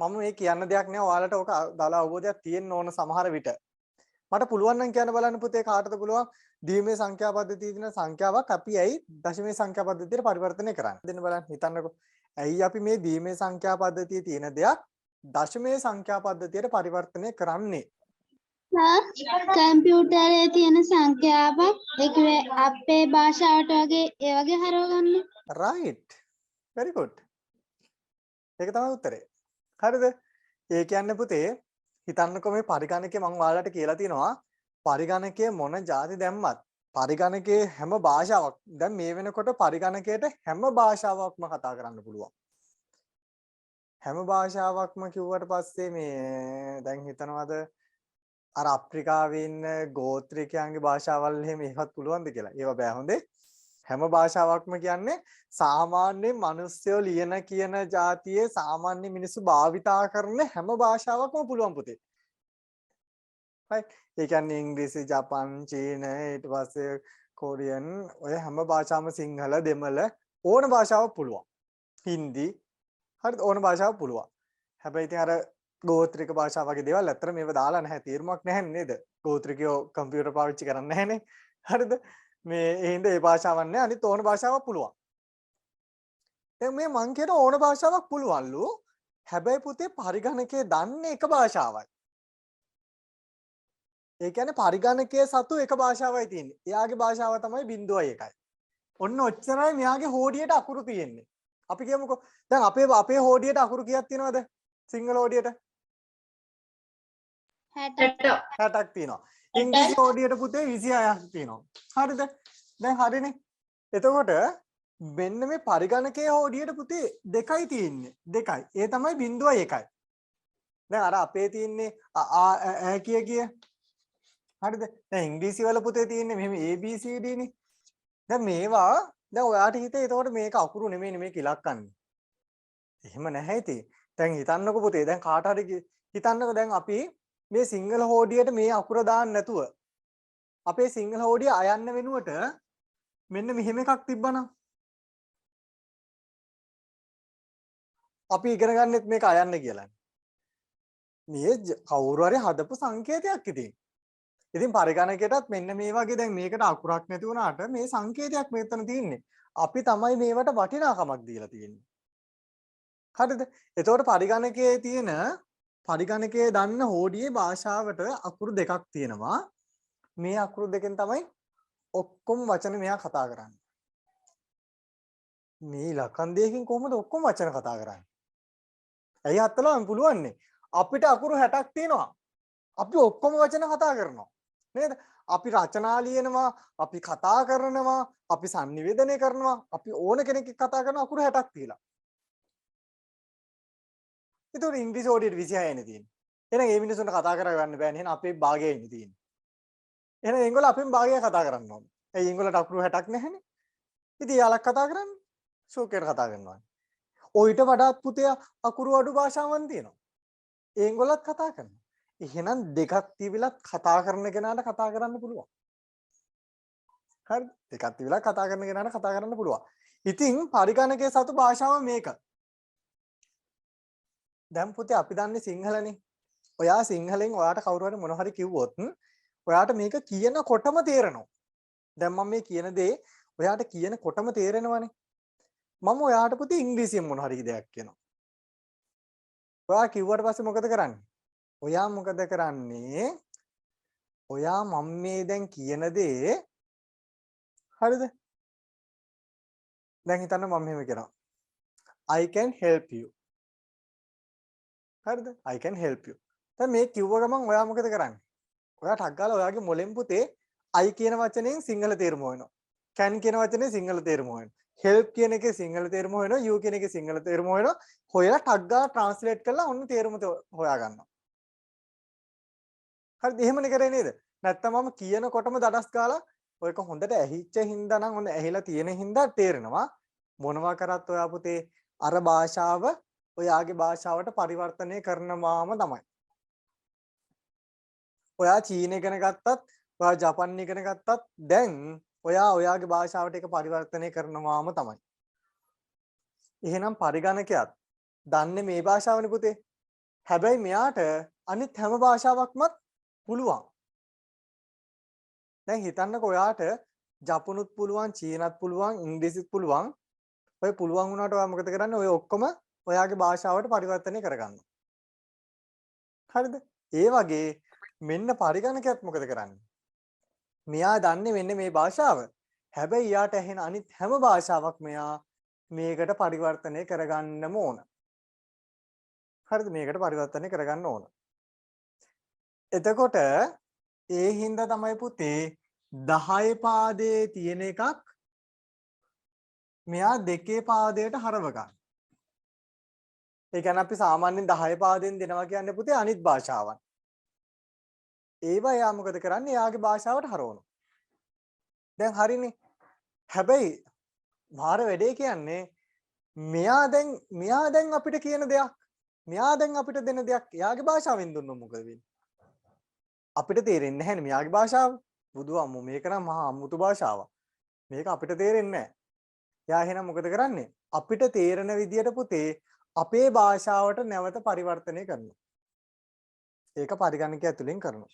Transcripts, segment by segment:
මම මේ කියන්න දෙයක් නෑ ඔයාලට ඔක දාලා අවබෝධයක් තියෙන්න ඕන සමහර විට. මට පුළුවන් නම් කියන්න බලන්න පුතේ කාටද පුළුවන් දීමේ සංඛ්‍යා පද්ධතියේ තියෙන සංඛ්‍යාවක් අපි ඇයි දශමයේ සංඛ්‍යා පද්ධතියට පරිවර්තනය කරන්නේ? දෙන්න බලන්න හිතන්නකෝ. ඇයි අපි මේ දීමේ සංඛ්‍යා පද්ධතියේ තියෙන දෙයක් දශමයේ සංඛ්‍යා පද්ධතියට පරිවර්තනය කරන්නේ? කම්පියුටරේ තියෙන සංඛ්‍යාවක් ඒක අපේ භාෂාවට වගේ ඒ වගේ හරව ගන්න. right very good. ඒක තමයි උත්තරේ. හරිද? ඒ කියන්නේ පුතේ හිතන්නකෝ මේ පරිගණකේ මම ඔයාලට කියලා තියෙනවා පරිගණකයේ මොන જાති දැම්මත් පරිගණකයේ හැම භාෂාවක් දැන් මේ වෙනකොට පරිගණකයට හැම භාෂාවක්ම කතා කරන්න පුළුවන්. හැම භාෂාවක්ම කිව්වට පස්සේ මේ දැන් හිතනවාද අර අප්‍රිකාවේ ඉන්න ගෝත්‍රිකයන්ගේ භාෂාවල් එහෙම ඒවත් පුළුවන්ද කියලා. ඒවා බෑ හොඳේ. හැම භාෂාවක්ම කියන්නේ සාමාන්‍ය මිනිස්සුયો ලියන කියන જાතියේ සාමාන්‍ය මිනිස්සු භාවිතා කරන හැම භාෂාවක්ම පුළුවන් පුතේ. right ඒ කියන්නේ ඉංග්‍රීසි ජපන් චීන ඊට පස්සේ කොරියන් ඔය හැම භාෂාවම සිංහල දෙමළ ඕන භාෂාවක් පුළුවන්. හින්දි හරිද ඕන භාෂාවක් පුළුවන්. හැබැයි ඉතින් අර ගෝත්‍රික භාෂාව වගේ දේවල් ඇත්තට මේව දාලා නැහැ තීරමක් නැහැ නේද? ගෝත්‍රිකයෝ කම්පියුටර් පාවිච්චි කරන්නේ නැහනේ. හරිද? මේ ඒ හින්දා ඒ භාෂාවක් නැහැ අනිත් ඕන භාෂාවක් පුළුවන්. දැන් මේ මං කියන ඕන භාෂාවක් පුළුවන්ලු. හැබැයි පුතේ පරිගණකයේ දන්නේ එක භාෂාවයි. ඒ කියන්නේ පරිගණකයේ සතු එක භාෂාවයි තියෙන්නේ. එයාගේ භාෂාව තමයි 0.1යි. ඔන්න ඔච්චරයි මෙයාගේ හෝඩියට අකුරු තියෙන්නේ. අපි කියමුකෝ දැන් අපේ හෝඩියට අකුරු කීයක් තියෙනවද? සිංහල හෝඩියට 60ක් තියෙනවා. ඉංග්‍රීසි හෝඩියට පුතේ 26ක් තියෙනවා. හරිද? දැන් හරිනේ. එතකොට මෙන්න මේ පරිගණකයේ හෝඩියට පුතේ දෙකයි තියෙන්නේ. දෙකයි. ඒ තමයි 0.1යි. දැන් අර අපේ තියෙන්නේ ඈ කිය හරිද? දැන් ඉංග්‍රීසි වල පුතේ තියෙන්නේ මෙහෙම ABCD නේ. දැන් මේවා දැන් ඔයාට හිතේ එතකොට මේක අකුරු නෙමෙයි මේක ඉලක්කන්නේ. එහෙම නැහැ ඉතින්. දැන් හිතන්නකෝ පුතේ දැන් කාට හරි හිතන්නකෝ දැන් අපි මේ සිංහල හෝඩියට මේ අකුර දාන්න නැතුව අපේ සිංහල හෝඩිය අයන්න වෙනුවට මෙන්න මෙහෙම එකක් තිබ්බනම් අපි ඉගෙන ගන්නෙත් මේක අයන්න කියලා. මේ කවුරු හරි හදපු සංකේතයක් ඉතින්. ඉතින් පරිගණකයටත් මෙන්න මේ වගේ දැන් මේකට අකුරක් නැති වුණාට මේ සංකේතයක් මෙතන තියෙන්නේ. අපි තමයි මේවට වටිනාකමක් දීලා තියෙන්නේ. හරිද? එතකොට පරිගණකයේ තියෙන පරිගණකයේ දන්න හෝඩියේ භාෂාවට අකුරු දෙකක් තියෙනවා. මේ අකුරු දෙකෙන් තමයි ඔක්කොම වචන මෙයා කතා කරන්නේ. මේ ඉලක්කම් දෙකකින් කොහොමද ඔක්කොම වචන කතා කරන්නේ? ඇයි අත්තලම පුළුවන්නේ? අපිට අකුරු 60ක් තියෙනවා. අපි ඔක්කොම වචන කතා කරනවා. නේද? අපි රචනා ලියනවා, අපි කතා කරනවා, අපි sannivedanaya කරනවා, අපි ඕන කෙනෙක් එක්ක කතා කරන අකුරු 60ක් තියලා. ඒතකොට ඉංග්‍රීසි හෝඩියට 26 නේ තියෙන්නේ. එහෙනම් ඒ මිනිස්සුන්ට කතා කරගන්න බෑනේ. එහෙනම් අපේ භාගයයි ඉන්නේ තියෙන්නේ. එහෙනම් ඒගොල්ලෝ අපෙන් භාගය කතා කරන්න ඕනේ. ඒ ඒගොල්ලන්ට අකුරු 60ක් නැහැනේ. ඉතින් යාලක් කතා කරන්නේ ෂෝකේට කතා කරනවා. ඔయిత වඩාත් පුතේ අකුරු අඩු භාෂාවන් තියෙනවා. ඒගොල්ලත් කතා කරනවා. එහෙනම් දෙකක් තිබිලත් කතා කරන කෙනාට කතා කරන්න පුළුවන්. හරි? දෙකක් තිබිලා කතා කරන කෙනාට කතා කරන්න පුළුවන්. ඉතින් පරිගණකයේ සතු භාෂාව මේක. දැන් පුතේ අපි දන්නේ සිංහලනේ. ඔයා සිංහලෙන් ඔයාට කවුරු හරි මොන හරි කිව්වොත් ඔයාට මේක කියනකොටම තේරෙනවා. දැන් මම මේ කියන දේ ඔයාට කියනකොටම තේරෙනවනේ. මම ඔයාට පුතේ ඉංග්‍රීසියෙන් මොන හරි දෙයක් කියනවා. ඔයා කිව්වට පස්සේ මොකද කරන්නේ? ඔයා මොකද කරන්නේ? ඔයා මම මේ දැන් කියන දේ හරිද? දැන් හිතන්න මම මෙහෙම කියනවා. I can help you. හරිද? I can help you. දැන් මේ කිව්ව ගමන් ඔයා මොකද කරන්නේ? ඔයා ටක් ගාලා ඔයාගේ මොලෙන් පුතේ I කියන වචනයෙන් සිංහල තේරුම හොයනවා. can කියන වචනේ සිංහල තේරුම හොයනවා. help කියන එකේ සිංහල තේරුම හොයනවා. you කියන එකේ සිංහල තේරුම හොයනවා. හොයලා ටක් ගාලා translate කරලා ඔන්න තේරුම හොයා ගන්නවා. හරිද? එහෙමනේ කරේ නේද? නැත්තම් මම කියනකොටම දඩස් ගාලා ඔයක හොඳට ඇහිච්ච හින්දා නම් හොඳ ඇහිලා තියෙන හින්දා තේරෙනවා. මොනවා කරත් ඔයා පුතේ අර භාෂාව ඔයාගේ භාෂාවට පරිවර්තනය කරනවාම තමයි. ඔයා චීන ඉගෙන ගත්තත්, ඔයා ජපන් ඉගෙන ගත්තත් දැන් ඔයා ඔයාගේ භාෂාවට ඒක පරිවර්තනය කරනවාම තමයි. එහෙනම් පරිගණකයක් දන්නේ මේ භාෂාවනේ පුතේ. හැබැයි මෙයාට අනිත් හැම භාෂාවක්මත් පුළුවන්. දැන් හිතන්නකෝ ඔයාට ජපනුත් පුළුවන්, චීනත් පුළුවන්, ඉංග්‍රීසිත් පුළුවන්. ඔය පුළුවන් වුණාට ඔයා මොකද කරන්නේ? ඔය ඔක්කොම ඔයාගේ භාෂාවට පරිවර්තනය කරගන්නවා. හරිද? ඒ වගේ මෙන්න පරිගණකයත් මොකද කරන්නේ? මෙයා දන්නේ මෙන්න මේ භාෂාව. හැබැයි යාට ඇහෙන අනිත් හැම භාෂාවක් මෙයා මේකට පරිවර්තනය කරගන්නම ඕන. හරිද? මේකට පරිවර්තනය කරගන්න ඕන. එතකොට ඒ හින්දා තමයි පුතේ 10 පාදයේ තියෙන එකක් මෙයා 2 පාදයට හරව ගන්න. ඒ කියන්නේ අපි සාමාන්‍යයෙන් 10 පාදයෙන් දෙනවා කියන්නේ පුතේ අනිත් භාෂාවන්. ඒවා එයා මොකද කරන්නේ? එයාගේ භාෂාවට හරවනවා. දැන් හරිනේ. හැබැයි මාර වැඩේ කියන්නේ මෙයා දැන් අපිට කියන දෙයක්, මෙයා දැන් අපිට දෙන දෙයක් එයාගේ භාෂාවෙන් දුන්නොත් මොකද වෙන්නේ? අපිට තේරෙන්නේ නැහැනේ මෙයාගේ භාෂාව. බුදුහාමෝ මේක නම් මහා අමුතු භාෂාවක්. මේක අපිට තේරෙන්නේ නැහැ. එයා එහෙනම් මොකද කරන්නේ? අපිට තේරෙන විදියට පුතේ අපේ භාෂාවට නැවත පරිවර්තනය කරනවා. ඒක පරිගණකය ඇතුලෙන් කරනවා.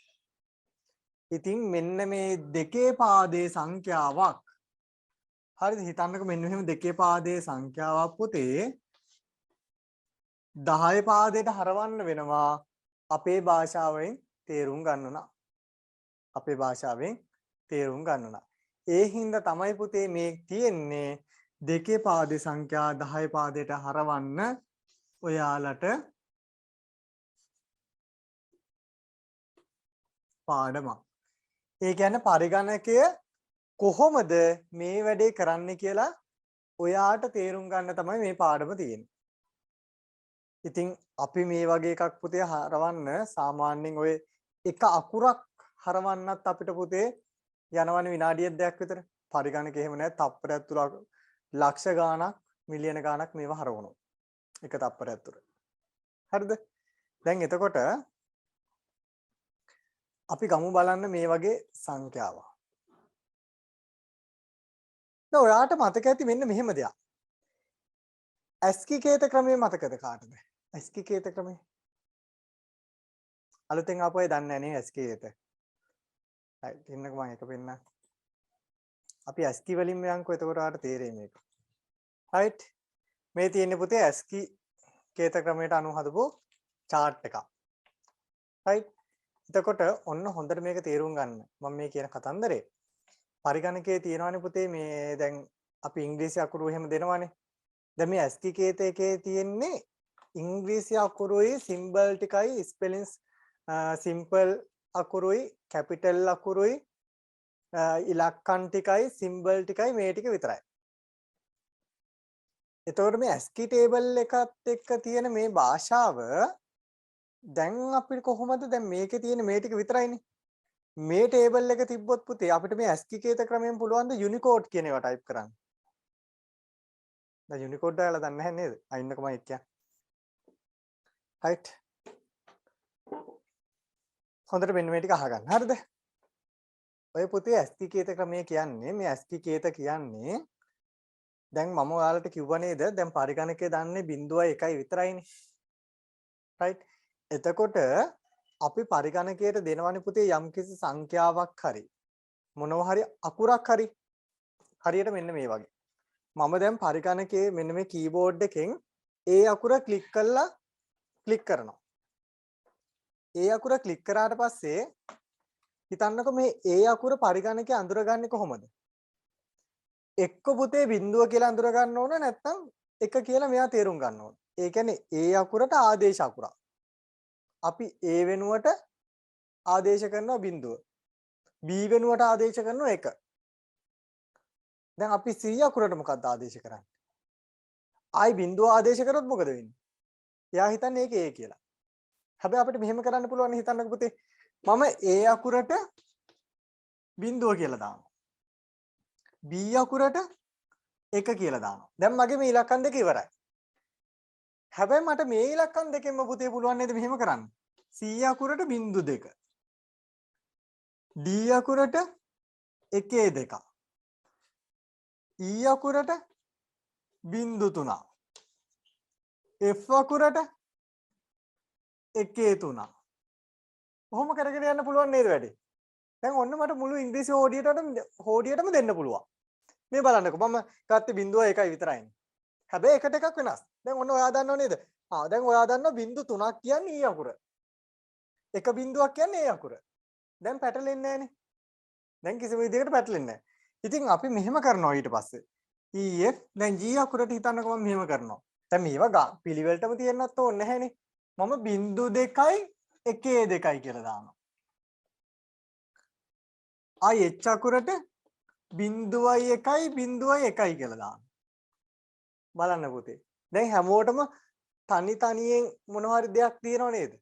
ඉතින් මෙන්න මේ 2 පාදයේ සංඛ්‍යාවක්. හරිද? හිතන්නකෝ මෙන්න මෙහෙම 2 පාදයේ සංඛ්‍යාවක් පුතේ 10 පාදයට හරවන්න වෙනවා අපේ භාෂාවෙන් තේරුම් ගන්න නම්. අපේ භාෂාවෙන් තේරුම් ගන්න නම්. ඒ හින්දා තමයි පුතේ මේ තියෙන්නේ 2 පාදේ සංඛ්‍යා 10 පාදයට හරවන්න ඔයාලට පාඩමක්. ඒ කියන්නේ පරිගණකය කොහොමද මේ වැඩේ කරන්න කියලා ඔයාට තේරුම් ගන්න තමයි මේ පාඩම තියෙන්නේ. ඉතින් අපි මේ වගේ එකක් පුතේ හරවන්න සාමාන්‍යයෙන් ඔය එක අකුරක් හරවන්නත් අපිට පුතේ යනවනේ විනාඩියක් දෙකක් විතර. පරිගණක එහෙම නැහැ. තප්පරයක් තුල ලක්ෂ ගාණක් මිලියන ගාණක් මේවා හරවනවා. එක තප්පරයක් තුල. හරිද? දැන් එතකොට අපි ගමු බලන්න මේ වගේ සංඛ්‍යාවක්. දැන් ඔයාට මතක ඇති මෙන්න මෙහෙම දෙයක්. ASCII කේත ක්‍රමය මතකද කාටද? ASCII කේත ක්‍රමය. අලුතෙන් ආපු අය දන්නේ නැහැ නේ ASCII කේත. හරි, ඉන්නකෝ මම එක පෙන්නන්න. අපි ASCII වලින් යන්කෝ එතකොට ඔයාලට තේරෙයි මේක. right? මේ තියෙන්නේ පුතේ ASCII කේත ක්‍රමයට අනුව හදපු chart එකක්. right? එතකොට ඔන්න හොඳට මේක තේරුම් ගන්න. මම මේ කියන කතන්දරේ. පරිගණකයේ තියෙනවානේ පුතේ මේ දැන් අපි ඉංග්‍රීසි අකුරු එහෙම දෙනවානේ. දැන් මේ ASCII කේත එකේ තියෙන්නේ ඉංග්‍රීසි අකුරුයි සිම්බල් ටිකයි ස්පෙලිංස් සිම්පල් අකුරුයි කැපිටල් අකුරුයි ඉලක්කම් ටිකයි සිම්බල් ටිකයි මේ ටික විතරයි. එතකොට මේ ASCII ටේබල් එකත් එක්ක තියෙන මේ භාෂාව දැන් අපිට කොහොමද දැන් මේකේ තියෙන මේ ටික විතරයිනේ. මේ ටේබල් එක තිබ්බොත් පුතේ අපිට මේ ASCII කේත ක්‍රමයෙන් පුළුවන් ද යුනිකෝඩ් කියන ඒවා ටයිප් කරන්න. දැන් යුනිකෝඩ් දාලා දන්නේ නැහැ නේද? අයින්නකම මම කියන්නේ. right. හොඳට මෙන්න මේ ටික අහගන්න. හරිද? ඔය පුතේ ASCII කේත ක්‍රමය කියන්නේ මේ ASCII කේත කියන්නේ දැන් මම ඔයාලට කිව්වා නේද? දැන් පරිගණකයේ දන්නේ 0.1 විතරයිනේ. right. එතකොට අපි පරිගණකයට දෙනවනේ පුතේ යම්කිසි සංඛ්‍යාවක් හරි මොනවා හරි අකුරක් හරි හරියට මෙන්න මේ වගේ. මම දැන් පරිගණකයේ මෙන්න මේ කීබෝඩ් එකෙන් ඒ අකුර ක්ලික් කරනවා. ඒ අකුර ක්ලික් කරාට පස්සේ හිතන්නකෝ මේ ඒ අකුර පරිගණකයේ අඳුරගන්නේ කොහොමද? එක්ක පුතේ බිඳුව කියලා අඳුර ගන්න ඕන නැත්නම් එක කියලා මෙයා තේරුම් ගන්න ඕන. ඒ කියන්නේ ඒ අකුරට ආදේශ අකුරක්. අපි A වෙනුවට ආදේශ කරනවා බිඳුව. B වෙනුවට ආදේශ කරනවා 1. දැන් අපි C අකුරට මොකක්ද ආදේශ කරන්නේ? ආයි බිඳුව ආදේශ කරොත් මොකද වෙන්නේ? එයා හිතන්නේ ඒක A කියලා. හැබැයි අපිට මෙහෙම කරන්න පුළුවන් හිතන්නකෝ පුතේ. මම A අකුරට බිඳුව කියලා දානවා. B අකුරට 1 කියලා දානවා. දැන් මගේ මේ ඉලක්කම් දෙක ඉවරයි. හැබැයි මට මේ ඉලක්කම් දෙකෙන්ම පුතේ පුළුවන් නේද මෙහෙම කරන්න? C අකුරට බිංදු 2. D අකුරට 1 2. E අකුරට බිංදු 3. F අකුරට 1 3. කොහොම කරගෙන යන්න පුළුවන් නේද වැඩි? දැන් ඔන්න මට මුළු ඉංග්‍රීසි හෝඩියටම දෙන්න පුළුවන්. මේ බලන්නකෝ මම ගත්තේ 0.1 විතරයිනේ. හැබැයි එකට එකක් වෙනස්. දැන් ඔන්න ඔයා දන්නව නේද? දැන් ඔයා දන්නවා 0.3ක් කියන්නේ ඊ අකුර. එක බිංදුවක් කියන්නේ ඒ අකුර. දැන් පැටලෙන්නේ නැහනේ. දැන් කිසිම විදිහකට පැටලෙන්නේ නැහැ. ඉතින් අපි මෙහෙම කරනවා ඊට පස්සේ. ඊයේ දැන් G අකුරට හිතන්නකෝ මම මෙහෙම කරනවා. දැන් මේවා පිළිවෙලටම තියෙන්නත් ඕනේ නැහැනේ. මම 0.2යි 1.2යි කියලා දානවා. ආයි H අකුරට 0.1යි 0.1යි කියලා දානවා. බලන්න පුතේ. දැන් හැමෝටම තනි තනියෙන් මොන හරි දෙයක් තියෙනව නේද?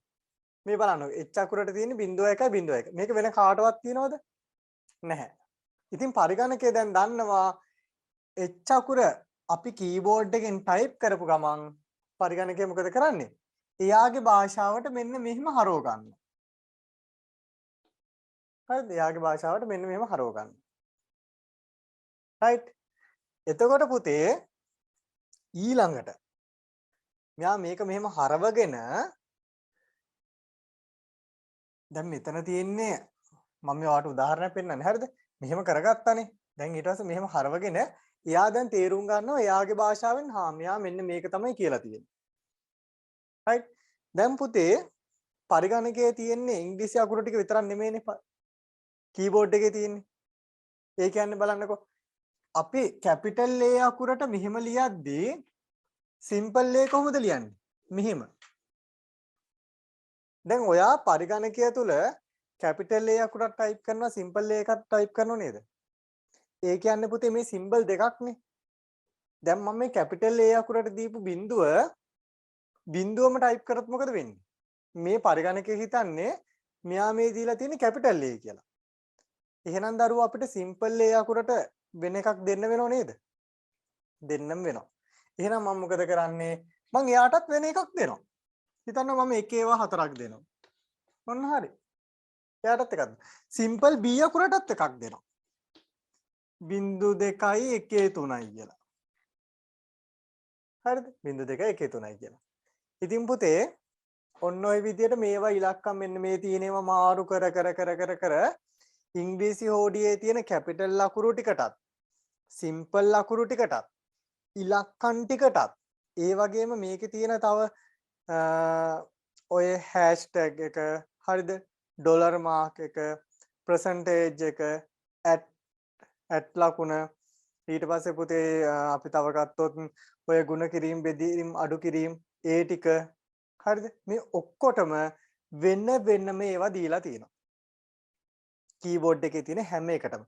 මේ බලන්න H අකුරට තියෙන්නේ 0.1යි 0.1. මේක වෙන කාටවත් තියනවද? නැහැ. ඉතින් පරිගණකය දැන් දන්නවා H අකුර අපි කීබෝඩ් එකෙන් ටයිප් කරපු ගමන් පරිගණකය මොකද කරන්නේ? එයාගේ භාෂාවට මෙන්න මෙහෙම හරව ගන්නවා. හරිද? එයාගේ භාෂාවට මෙන්න මෙහෙම හරව ගන්නවා. right? එතකොට පුතේ ඊළඟට මෙයා මේක මෙහෙම හරවගෙන දැන් මෙතන තියෙන්නේ මම ඔයාලට උදාහරණයක් පෙන්නන්නේ හරිද මෙහෙම කරගත්තානේ දැන් ඊට පස්සේ මෙහෙම හරවගෙන එයා දැන් තේරුම් ගන්නවා එයාගේ භාෂාවෙන් මෙයා මෙන්න මේක තමයි කියලා තියෙන්නේ right දැන් පුතේ පරිගණකයේ තියෙන්නේ ඉංග්‍රීසි අකුරු ටික විතරක් නෙමෙයිනේ කීබෝඩ් එකේ තියෙන්නේ ඒ කියන්නේ බලන්නකෝ අපි කැපිටල් A අකුරට මෙහෙම ලියද්දී සිම්පල් A කොහොමද ලියන්නේ මෙහෙම දැන් ඔයා පරිගණකය තුල කැපිටල් A අකුරක් ටයිප් කරනවා සිම්පල් A එකක් ටයිප් කරනව නේද? ඒ කියන්නේ පුතේ මේ සිම්බල් දෙකක්නේ. දැන් මම මේ කැපිටල් A අකුරට දීපු බිඳුවම ටයිප් කරත් මොකද වෙන්නේ? මේ පරිගණකය හිතන්නේ මෙයා මේ දීලා තියෙන්නේ කැපිටල් A කියලා. එහෙනම් දරුවෝ අපිට සිම්පල් A අකුරට වෙන එකක් දෙන්න වෙනව නේද? දෙන්නම වෙනවා. එහෙනම් මම මොකද කරන්නේ? මම එයාටත් වෙන එකක් දෙනවා. හිතන්න මම 1 ඒවා 4ක් දෙනවා. ඔන්න හරි. එයාටත් එකක්. සිම්පල් B අකුරටත් එකක් දෙනවා. 0.2යි 1.3යි කියලා. හරිද? 0.2යි 1.3යි කියලා. ඉතින් පුතේ ඔන්න ඔය විදිහට මේවා ඉලක්කම් මෙන්න මේ තියෙනවා මාරු කර ඉංග්‍රීසි හෝඩියේ තියෙන කැපිටල් අකුරු ටිකටත් සිම්පල් අකුරු ටිකටත් ඉලක්කම් ටිකටත් ඒ වගේම මේකේ තියෙන තව ඔය හැෂ්ටැග් එක හරිද ඩොලර් මාක් එක පර්සන්ටේජ් එක ඇට් ලකුණ ඊට පස්සේ පුතේ අපි තව ගත්තොත් ඔය ಗುಣ කිරීම බෙදීම් අඩු කිරීම ඒ ටික හරිද මේ ඔක්කොටම වෙන වෙනම ඒවා දීලා තියෙනවා කීබෝඩ් එකේ තියෙන හැම එකටම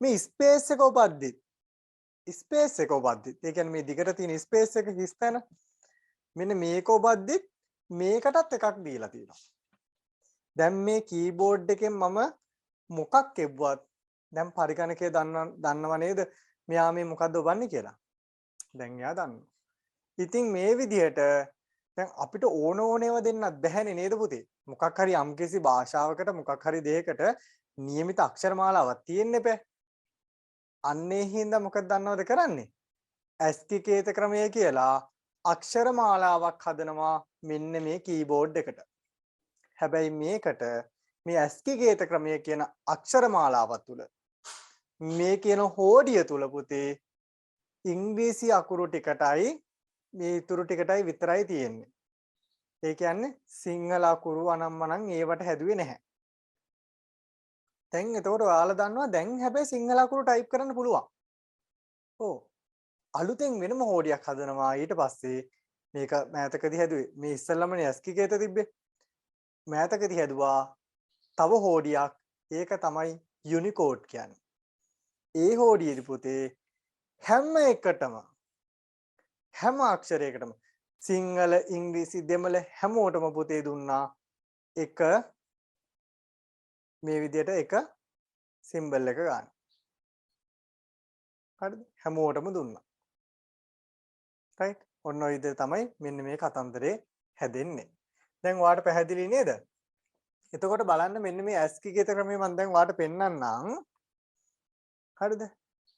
මේ ස්පේස් එක උපද්දි ඒ කියන්නේ මේ දිගට තියෙන ස්පේස් එක හිස්තැන මෙන්න මේක උපද්දි මේකටත් එකක් දීලා තියෙනවා දැන් මේ කීබෝඩ් එකෙන් මම මොකක් එව්වත් දැන් පරිගණකය දන්නව නේද මෙයා මේ මොකද්ද ඔබන්නේ කියලා දැන් එයා දන්නවා ඉතින් මේ විදිහට දැන් අපිට ඕන ඒවා දෙන්නත් බැහැනේ නේද පුතේ මොකක් හරි යම්කිසි භාෂාවකට මොකක් හරි දෙයකට નિયમિત අක්ෂර මාලාවක් තියෙන්න එපා අන්නේ හින්දා මොකද දන්නවද කරන්නේ ASCII කේත ක්‍රමය කියලා අක්ෂර මාලාවක් හදනවා මෙන්න මේ කීබෝඩ් එකට හැබැයි මේකට මේ ASCII කේත ක්‍රමය කියන අක්ෂර මාලාව තුල මේ කියන හෝඩිය තුල පුතේ ඉංග්‍රීසි අකුරු ටිකටයි මේ ඉතුරු ටිකටයි විතරයි තියෙන්නේ. ඒ කියන්නේ සිංහල අකුරු අනම්මනම් ඒවට හැදුවේ නැහැ. දැන් එතකොට ඔයාලා දන්නවා දැන් හැබැයි සිංහල අකුරු ටයිප් කරන්න පුළුවන්. ඔව්. අලුතෙන් වෙනම හෝඩියක් හදනවා ඊට පස්සේ මේක මෑතකදී හැදුවේ. මේ ඉස්සෙල්ලමනේ ASCII කේත තිබ්බේ. මෑතකදී හැදුවා තව හෝඩියක්. ඒක තමයි යුනිකෝඩ් කියන්නේ. ඒ හෝඩියේදී පුතේ හැම එකටම හැම අක්ෂරයකටම සිංහල ඉංග්‍රීසි දෙමළ හැමෝටම පුතේ දුන්නා එක මේ විදිහට එක සිම්බල් එක ගන්න. හරිද? හැමෝටම දුන්නා. right? ඔන්න ඔය විදිහට තමයි මෙන්න මේ කතන්දරේ හැදෙන්නේ. දැන් ඔයාලට පැහැදිලි නේද? එතකොට බලන්න මෙන්න මේ ASCII කේත ක්‍රමය මම දැන් ඔයාලට පෙන්නන්නම්. හරිද?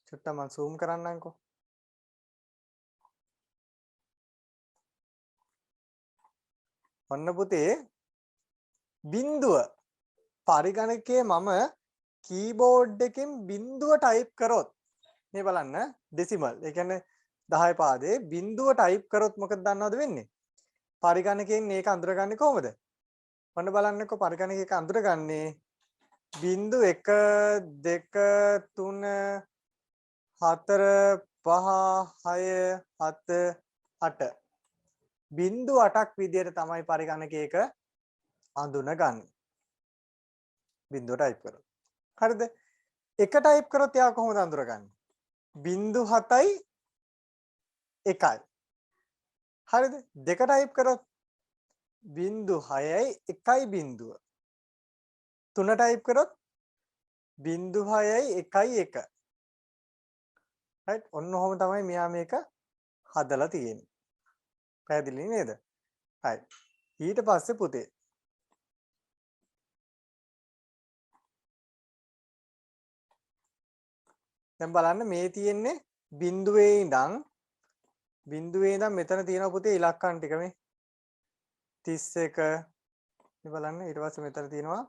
චුට්ටක් මම zoom කරන්නම්කෝ. ඔන්න පුතේ බිඳුව පරිගණකයේ මම කීබෝඩ් එකෙන් බිඳුව ටයිප් කරොත් මේ බලන්න ඩෙසිමල්. ඒ කියන්නේ 10 පාදේ බිඳුව ටයිප් කරොත් මොකද දන්නවද වෙන්නේ? පරිගණකයෙන් මේක අඳුරගන්නේ කොහොමද? ඔන්න බලන්නකෝ පරිගණකයක අඳුරගන්නේ 0 1 2 3 4 5 6 7 8 බිඳු 8ක් විදියට තමයි පරිගණකයක අඳුනගන්නේ. බිඳුව ටයිප් කරොත්. හරිද? එක ටයිප් කරොත් එයා කොහොමද අඳුරගන්නේ? 0.7යි 1යි. හරිද? දෙක ටයිප් කරොත් 0.6යි 1යි බිඳුව. තුන ටයිප් කරොත් 0.6යි 1යි 1. right ඔන්න ඔහොම තමයි මෙයා මේක හදලා තියෙන්නේ. පැහැදිලි නේද? right ඊට පස්සේ පුතේ දැන් බලන්න මේ තියෙන්නේ බිඳුවේ ඉඳන් මෙතන තියෙනවා පුතේ ඉලක්කම් ටික මේ 31 මේ බලන්න ඊට පස්සේ මෙතන තියෙනවා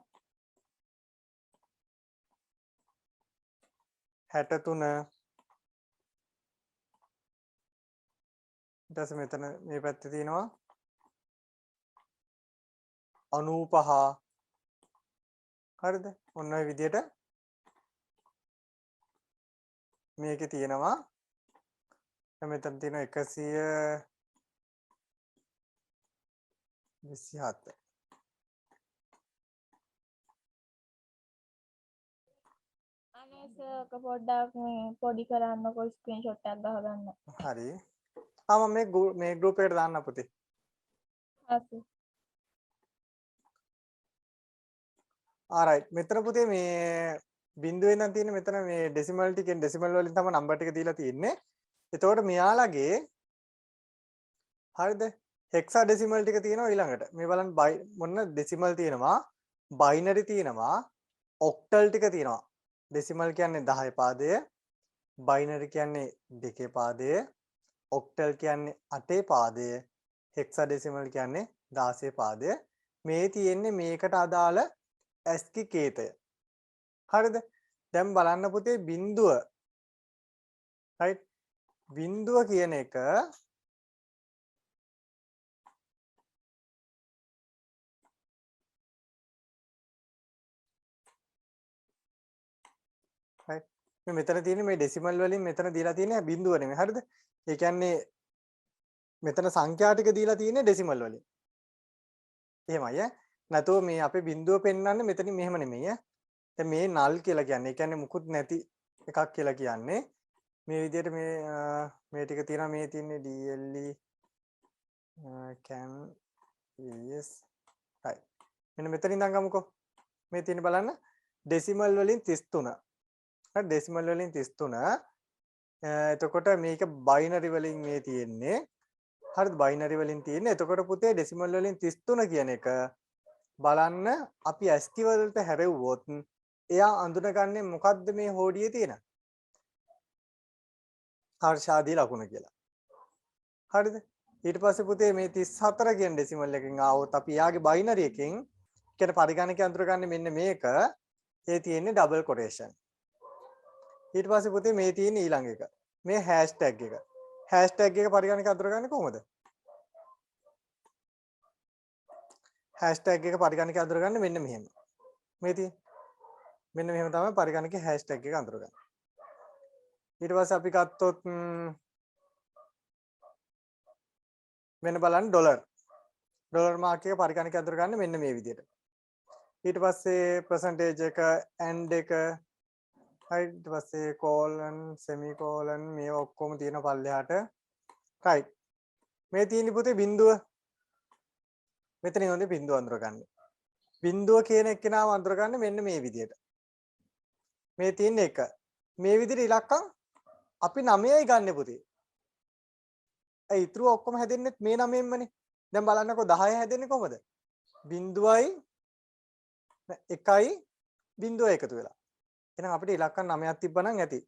63 ඊට පස්සේ මෙතන මේ පැත්තේ තියෙනවා 95 හරිද? ඔන්න ඔය විදිහට මේකේ තියෙනවා මෙතන තියෙනවා 127 අනේස පොඩ්ඩක් මේ පොඩි කරන්නකො ස්ක්‍රීන්ෂොට් එකක් ගහගන්න. හරි. මම මේ ගෲප් එකට දාන්න පුතේ. හරි. alright මෙතන පුතේ මේ බිඳුවේ නම් තියෙන්නේ මෙතන මේ ඩෙසිමල් ටිකෙන් ඩෙසිමල් වලින් තමයි නම්බර් ටික දීලා තියෙන්නේ. එතකොට මෙයාලගේ හරිද? හෙක්සා ඩෙසිමල් ටික තියෙනවා ඊළඟට. මේ බලන්න මොන ඩෙසිමල් තියෙනවා, බයිනරි තියෙනවා, ඔක්ටල් ටික තියෙනවා. ඩෙසිමල් කියන්නේ 10 පාදය, බයිනරි කියන්නේ 2 පාදය, ඔක්ටල් කියන්නේ 8 පාදය, හෙක්සා ඩෙසිමල් කියන්නේ 16 පාදය. මේ තියෙන්නේ මේකට අදාළ ASCII කේතය. හරිද? දැන් බලන්න පුතේ බිඳුව. right? බිඳුව කියන එක right? මේ මෙතන තියෙන්නේ මේ ඩෙසිමල් වලින් මෙතන දීලා තියෙන්නේ බිඳුව නෙමෙයි. හරිද? ඒ කියන්නේ මෙතන සංඛ්‍යා ටික දීලා තියෙන්නේ ඩෙසිමල් වලින්. එහෙමයි ඈ. නැතුව මේ අපේ බිඳුව පෙන්වන්නේ මෙතනින් මෙහෙම නෙමෙයි ඈ. දැන් මේ null කියලා කියන්නේ. ඒ කියන්නේ මුකුත් නැති එකක් කියලා කියන්නේ. මේ විදිහට මේ ටික තියෙනවා මේ තියෙන්නේ DLE can yes right. මෙන්න මෙතනින් ඉඳන් ගමුකෝ. මේ තියෙන්නේ බලන්න ඩෙසිමල් වලින් 33. හරි ඩෙසිමල් වලින් 33. එතකොට මේක බයිනරි වලින් මේ තියෙන්නේ. හරිද? බයිනරි වලින් තියෙන්නේ. එතකොට පුතේ ඩෙසිමල් වලින් 33 කියන එක බලන්න අපි ASCII වලට හැරෙව්වොත් එයා අඳුනගන්නේ මොකද්ද මේ හෝඩියේ තියෙන? හර්ෂාදී ලකුණ කියලා. හරිද? ඊට පස්සේ පුතේ මේ 34 කියන ඩෙසිමල් එකෙන් ආවොත් අපි යාගේ බයිනරි එකෙන් කියන පරිගණකය අඳුරගන්නේ මෙන්න මේක. ඒ තියෙන්නේ ඩබල් කොටේෂන්. ඊට පස්සේ පුතේ මේ තියෙන ඊළඟ එක. මේ හැෂ්ටැග් එක. හැෂ්ටැග් එක පරිගණකය අඳුරගන්නේ කොහොමද? හැෂ්ටැග් එක පරිගණකය අඳුරගන්නේ මෙන්න මෙහෙම. මේ තියෙන. මෙන්න මෙහෙම තමයි පරිගණකයේ හැෂ්ටැග් එක අඳුරගන්නේ. ඊට පස්සේ අපි ගත්තොත් මෙන්න බලන්න ඩොලර් මාක් එක පරිගණකය අඳුරගන්නේ මෙන්න මේ විදිහට. ඊට පස්සේ percentage එක and එක right ඊට පස්සේ colon semicolon මේ ඔක්කොම තියෙන පල්ලෙහාට right මේ තියෙන පුතේ බිඳුව මෙතන හොඳේ බිඳුව අඳුරගන්නේ. බිඳුව කියන එක්කෙනාව අඳුරගන්නේ මෙන්න මේ විදිහට. මේ තියෙන එක. මේ විදිහට ඉලක්කම් අපි 9යි ගන්න පුතේ. ඒ ඉතුරු ඔක්කොම හැදෙන්නේ මේ 9ෙන්මනේ. දැන් බලන්නකෝ 10 හැදෙන්නේ කොහමද? බිඳුවයි 1යි බිඳුව එකතු වෙලා. එහෙනම් අපිට ඉලක්කම් 9ක් තිබ්බනම් ඇති.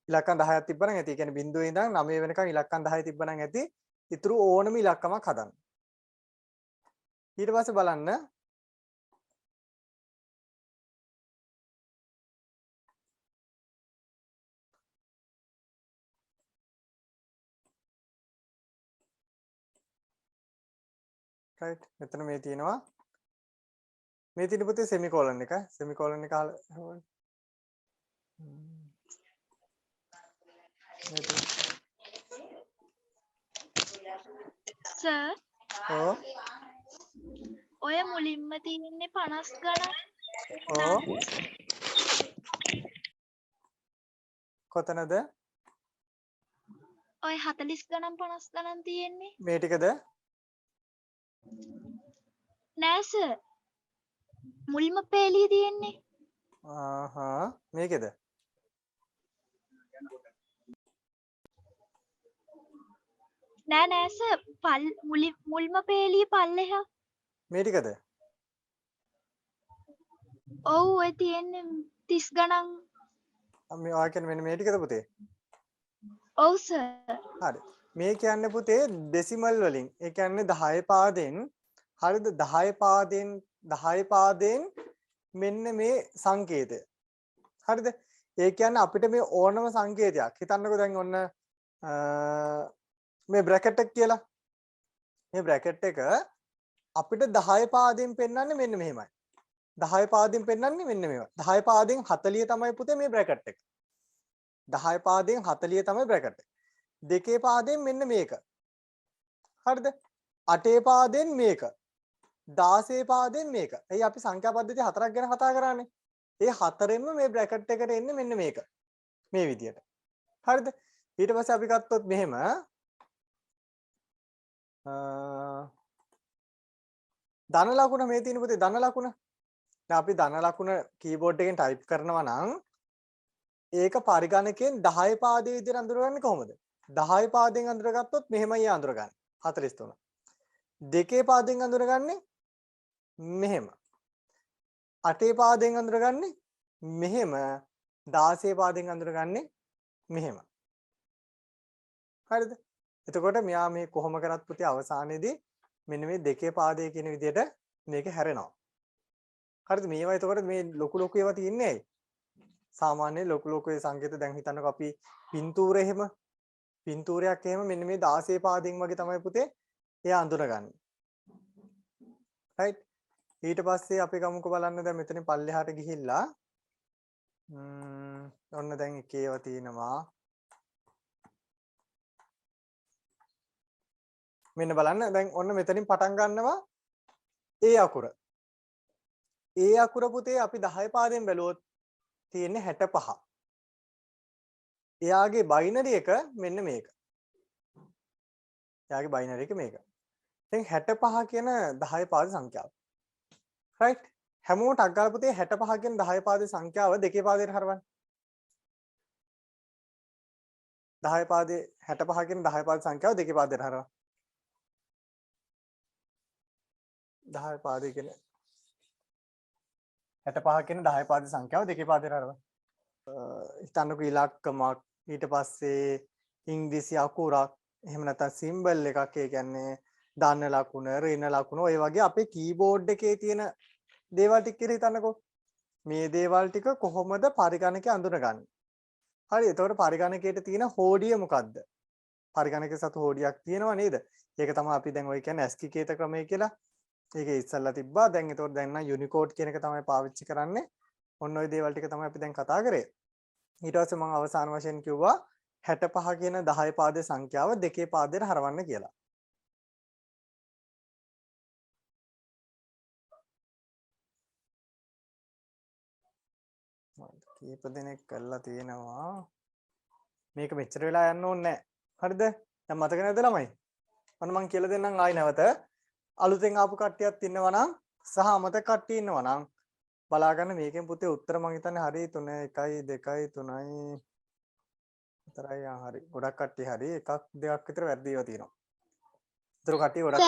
ඉලක්කම් 10ක් තිබ්බනම් ඇති. ඒ කියන්නේ බිඳුවේ ඉඳන් 9 වෙනකන් ඉලක්කම් 10 තිබ්බනම් ඇති. ඉතුරු ඕනම ඉලක්කමක් හදන්න. ඊට පස්සේ බලන්න right මෙතන මේ තියෙනවා මේ තියෙන පුතේ semicolon එක semicolon එක අහලා සර් ඔව් ඔය මුලින්ම තියෙන්නේ 50 ගණන්. ඔව් කොතනද ඔය 40 ගණන් 50 ගණන් තියෙන්නේ. මේ ටිකද නෑ සර්. මුල්ම පේලිය තියෙන්නේ. මේකද නෑ නෑ සර්. මුල්ම පේලිය පල්ලෙහා. මේ ටිකද ඔව් ඔය තියෙන්නේ 30 ගණන්. මේ ඔය කියන්නේ මෙන්න මේ ටිකද පුතේ ඔව් සර්. හරි මේ කියන්නේ පුතේ ඩෙසිමල් වලින් ඒ කියන්නේ 10 පාදෙන් හරිද 10 පාදෙන් මෙන්න මේ සංකේතය හරිද ඒ කියන්නේ අපිට මේ ඕනම සංකේතයක් හිතන්නකෝ දැන් ඔන්න මේ බ්‍රැකට් එක කියලා මේ බ්‍රැකට් එක අපිට 10 පාදෙන් පෙන්වන්නේ මෙන්න මෙහෙමයි 10 පාදෙන් පෙන්වන්නේ මෙන්න මේවා 10 පාදෙන් 40 තමයි පුතේ මේ බ්‍රැකට් එක 10 පාදෙන් 40 තමයි බ්‍රැකට් එක දෙකේ පාදෙන් මෙන්න මේක හරිද 8 පාදෙන් මේක 16 පාදෙන් මේක එයි අපි සංඛ්‍යා පද්ධති හතරක් ගැන කතා කරානේ ඒ හතරෙන්ම මේ බ්‍රැකට් එකට එන්නේ මෙන්න මේක මේ විදියට හරිද ඊට පස්සේ අපි ගත්තොත් මෙහෙම ධන ලකුණ මේ තියෙන පුතේ ධන ලකුණ දැන් අපි ධන ලකුණ කීබෝඩ් එකෙන් ටයිප් කරනවා නම් ඒක පරිගණකයෙන් 10 පාදයේ විදිහට අඳුරගන්නේ කොහොමද 10 පාදයෙන් අඳුරගත්තොත් මෙහෙමයි අඳුරගන්නේ 43 දෙකේ පාදයෙන් අඳුරගන්නේ මෙහෙම 8 පාදයෙන් අඳුරගන්නේ මෙහෙම 16 පාදයෙන් අඳුරගන්නේ මෙහෙම හරිද එතකොට මෙයා මේ කොහොම කරත් පුතේ අවසානයේදී මෙන්න මේ දෙකේ පාදයේ කියන විදිහට මේක හැරෙනවා හරිද මේවා එතකොට මේ ලොකු ලොකු ඒවා තියන්නේ ඇයි සාමාන්‍ය ලොකු ලොකු ඒ සංකේත දැන් හිතන්නකෝ අපි පින්තූරේ එහෙම පින්තූරයක් එහෙම මෙන්න මේ 16 පාදයෙන් වගේ තමයි පුතේ එයා අඳුරගන්නේ right ඊට පස්සේ අපි ගමුකෝ බලන්න දැන් මෙතනින් පල්ලෙහාට ගිහිල්ලා ඔන්න දැන් එකේව තියෙනවා මෙන්න බලන්න දැන් ඔන්න මෙතනින් පටන් ගන්නවා ඒ අකුර පුතේ අපි 10 පාදයෙන් බැලුවොත් තියෙන්නේ 65 එයාගේ බයිනරි එක මෙන්න මේක එයාගේ බයිනරි එක මේක දැන් 65 කියන 10 පාද සංඛ්‍යාව right හැමෝටම අග්ගල පුතේ 65 කියන 10 පාදේ සංඛ්‍යාව දෙකේ පාදයට හරවන්න 10 පාදේ 65 කියන 10 පාද සංඛ්‍යාව දෙකේ පාදයට හරවන්න 10 පාදේ කියන 65 කියන 10 පාද සංඛ්‍යාව දෙකේ පාදයට හරවන්න හිතන්නකෝ ඉලක්කමක් ඊට පස්සේ ඉංග්‍රීසි අකුරක් එහෙම නැත්නම් සිම්බල් එකක් ඒ කියන්නේ ධන ලකුණ ඍණ ලකුණ ඔය වගේ අපේ කීබෝඩ් එකේ තියෙන දේවල් ටික කියලා හිතන්නකෝ මේ දේවල් ටික කොහොමද පරිගණකේ අඳුනගන්නේ හරි එතකොට පරිගණකයට තියෙන හෝඩිය මොකද්ද පරිගණකයේ සතු හෝඩියක් තියෙනවා නේද ඒක තමයි අපි දැන් ඔය කියන්නේ ASCII කේත ක්‍රමය කියලා ඒකේ ඉස්සල්ලා තිබ්බා දැන් එතකොට දැන් නම් යුනිකෝඩ් කියන එක තමයි පාවිච්චි කරන්නේ ඔන්න ඔය දේවල් ටික තමයි අපි දැන් කතා කරේ ඊට පස්සේ මම අවසාන වශයෙන් කිව්වා 65 කියන 10 පාදයේ සංඛ්‍යාව දෙකේ පාදයට හරවන්න කියලා කීප දෙනෙක් කරලා තියෙනවා මේක මෙච්චර වෙලා යන්න ඕනේ නැහැ හරිද දැන් මතක නැද්ද ළමයි ඔන්න මම කියලා දෙන්නම් ආයි නැවත අලුතෙන් ආපු කට්ටියක් ඉන්නවා නම් සහ අමතක කට්ටිය ඉන්නවා නම් බලා ගන්න මේකෙන් පුතේ උත්තර මම හිතන්නේ හරි 3 1 2 3යි 4යි හරි ගොඩක් කට්ටිය හරි එකක් දෙකක් විතර වැරදි ඒවා තියෙනවා. ඒතර කට්ටිය ගොඩක්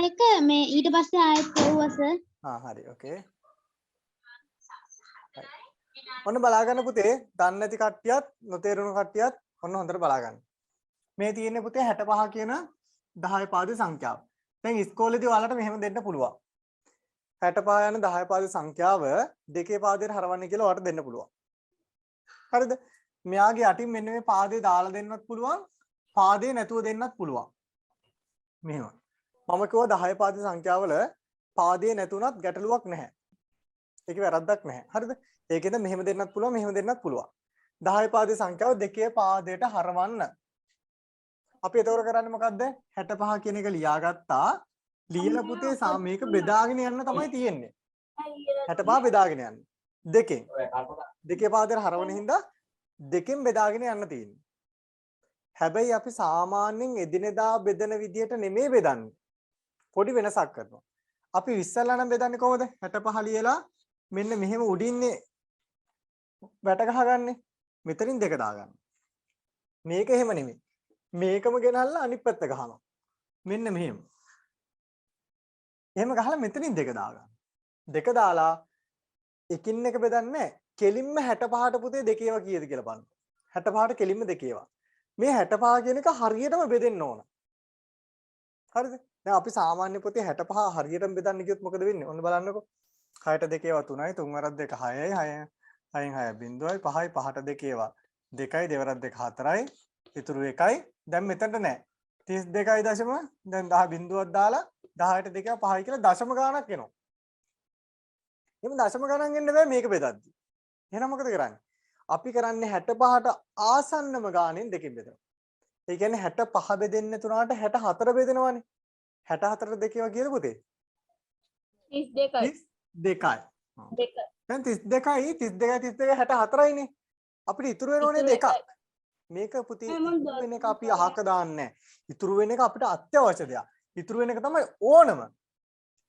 එක මේ ඊට පස්සේ ආයෙත් කවුවා සර්. හරි ඕකේ. ඔන්න බලා ගන්න පුතේ දන්නේ නැති කට්ටියත් නොතේරුණු කට්ටියත් ඔන්න හොඳට බලා ගන්න. මේ තියෙන්නේ පුතේ 65 කියන 10 පාදේ සංඛ්‍යාව. දැන් ඉස්කෝලේදී ඔයාලට මෙහෙම දෙන්න පුළුවන්. 65 යන 10 පාදේ සංඛ්‍යාව දෙකේ පාදයට හරවන්න කියලා ඔයාලට දෙන්න පුළුවන්. හරිද? මෙයාගේ යටින් මෙන්න මේ පාදේ දාලා දෙන්නත් පුළුවන්. පාදේ නැතුව දෙන්නත් පුළුවන්. මෙහෙම. මම කිව්වා 10 පාද සංඛ්‍යාවල පාදේ නැතුණත් ගැටලුවක් නැහැ. ඒක වැරද්දක් නැහැ. හරිද? ඒකෙන්ද මෙහෙම දෙන්නත් පුළුවන් මෙහෙම දෙන්නත් පුළුවන්. 10 පාදේ සංඛ්‍යාව දෙකේ පාදයට හරවන්න. අපි එතකොට කරන්නේ මොකද්ද? 65 කියන එක ලියාගත්තා. ලියලා පුතේ මේක බෙදාගෙන යන්න තමයි තියෙන්නේ. 65 බෙදාගෙන යන්න. දෙකෙන්. දෙකේ පාදයට හරවන හින්දා දෙකෙන් බෙදාගෙන යන්න තියෙන්නේ. හැබැයි අපි සාමාන්‍යයෙන් එදිනෙදා බෙදන විදියට නෙමෙයි බෙදන්නේ. පොඩි වෙනසක් කරනවා. අපි ඉස්සල්ලා නම් බෙදන්නේ කොහොමද? 65 ලියලා මෙන්න මෙහෙම උඩින්නේ වැට ගහගන්නේ. මෙතනින් දෙක දාගන්න. මේක එහෙම නෙමෙයි. මේකම ගෙනල්ලා අනිත් පැත්ත ගහනවා. මෙන්න මෙහෙම. එහෙම ගහලා මෙතනින් දෙක දාගන්න. දෙක දාලා එකින් එක බෙදන්නේ කෙලින්ම 65ට පුතේ දෙකේවා කීයද කියලා බලන්න. 65ට කෙලින්ම දෙකේවා. මේ 65 කියන එක හරියටම බෙදෙන්න ඕන. හරිද? දැන් අපි සාමාන්‍ය පොතේ 65 හරියටම බෙදන්න ගියොත් මොකද වෙන්නේ? ඔන්න බලන්නකෝ. 6ට දෙකේවා 3යි 3 වරක් 2 6යි 6යි 6යි 0යි 5යි 5ට දෙකේවා 2යි 2 වරක් 2 4යි ඉතුරු 1යි. දැන් මෙතනට නෑ. 32යි දශම දැන් 10 බිංදුවක් දාලා 10ට දෙකේවා 5යි කියලා දශම ගාණක් එනවා. එහෙනම් දශම ගණන් එන්න බෑ මේක බෙදද්දි. එහෙනම් මොකද කරන්නේ? අපි කරන්නේ 65ට ආසන්නම ගාණෙන් දෙකෙන් බෙදනවා. ඒ කියන්නේ 65 බෙදෙන්නේ 3ට 64 බෙදෙනවානේ. 64ට දෙකේවා කියද පුතේ? 32යි. 32යි. දෙක. දැන් 32යි 32යි 64යිනේ. අපිට ඉතුරු වෙනෝනේ දෙකක්. මේක පුතේ ඉතුරු වෙන එක අපි අහක දාන්නේ නැහැ. ඉතුරු වෙන එක අපිට අත්‍යවශ්‍ය දෙයක්. ඉතුරු වෙන එක තමයි ඕනම.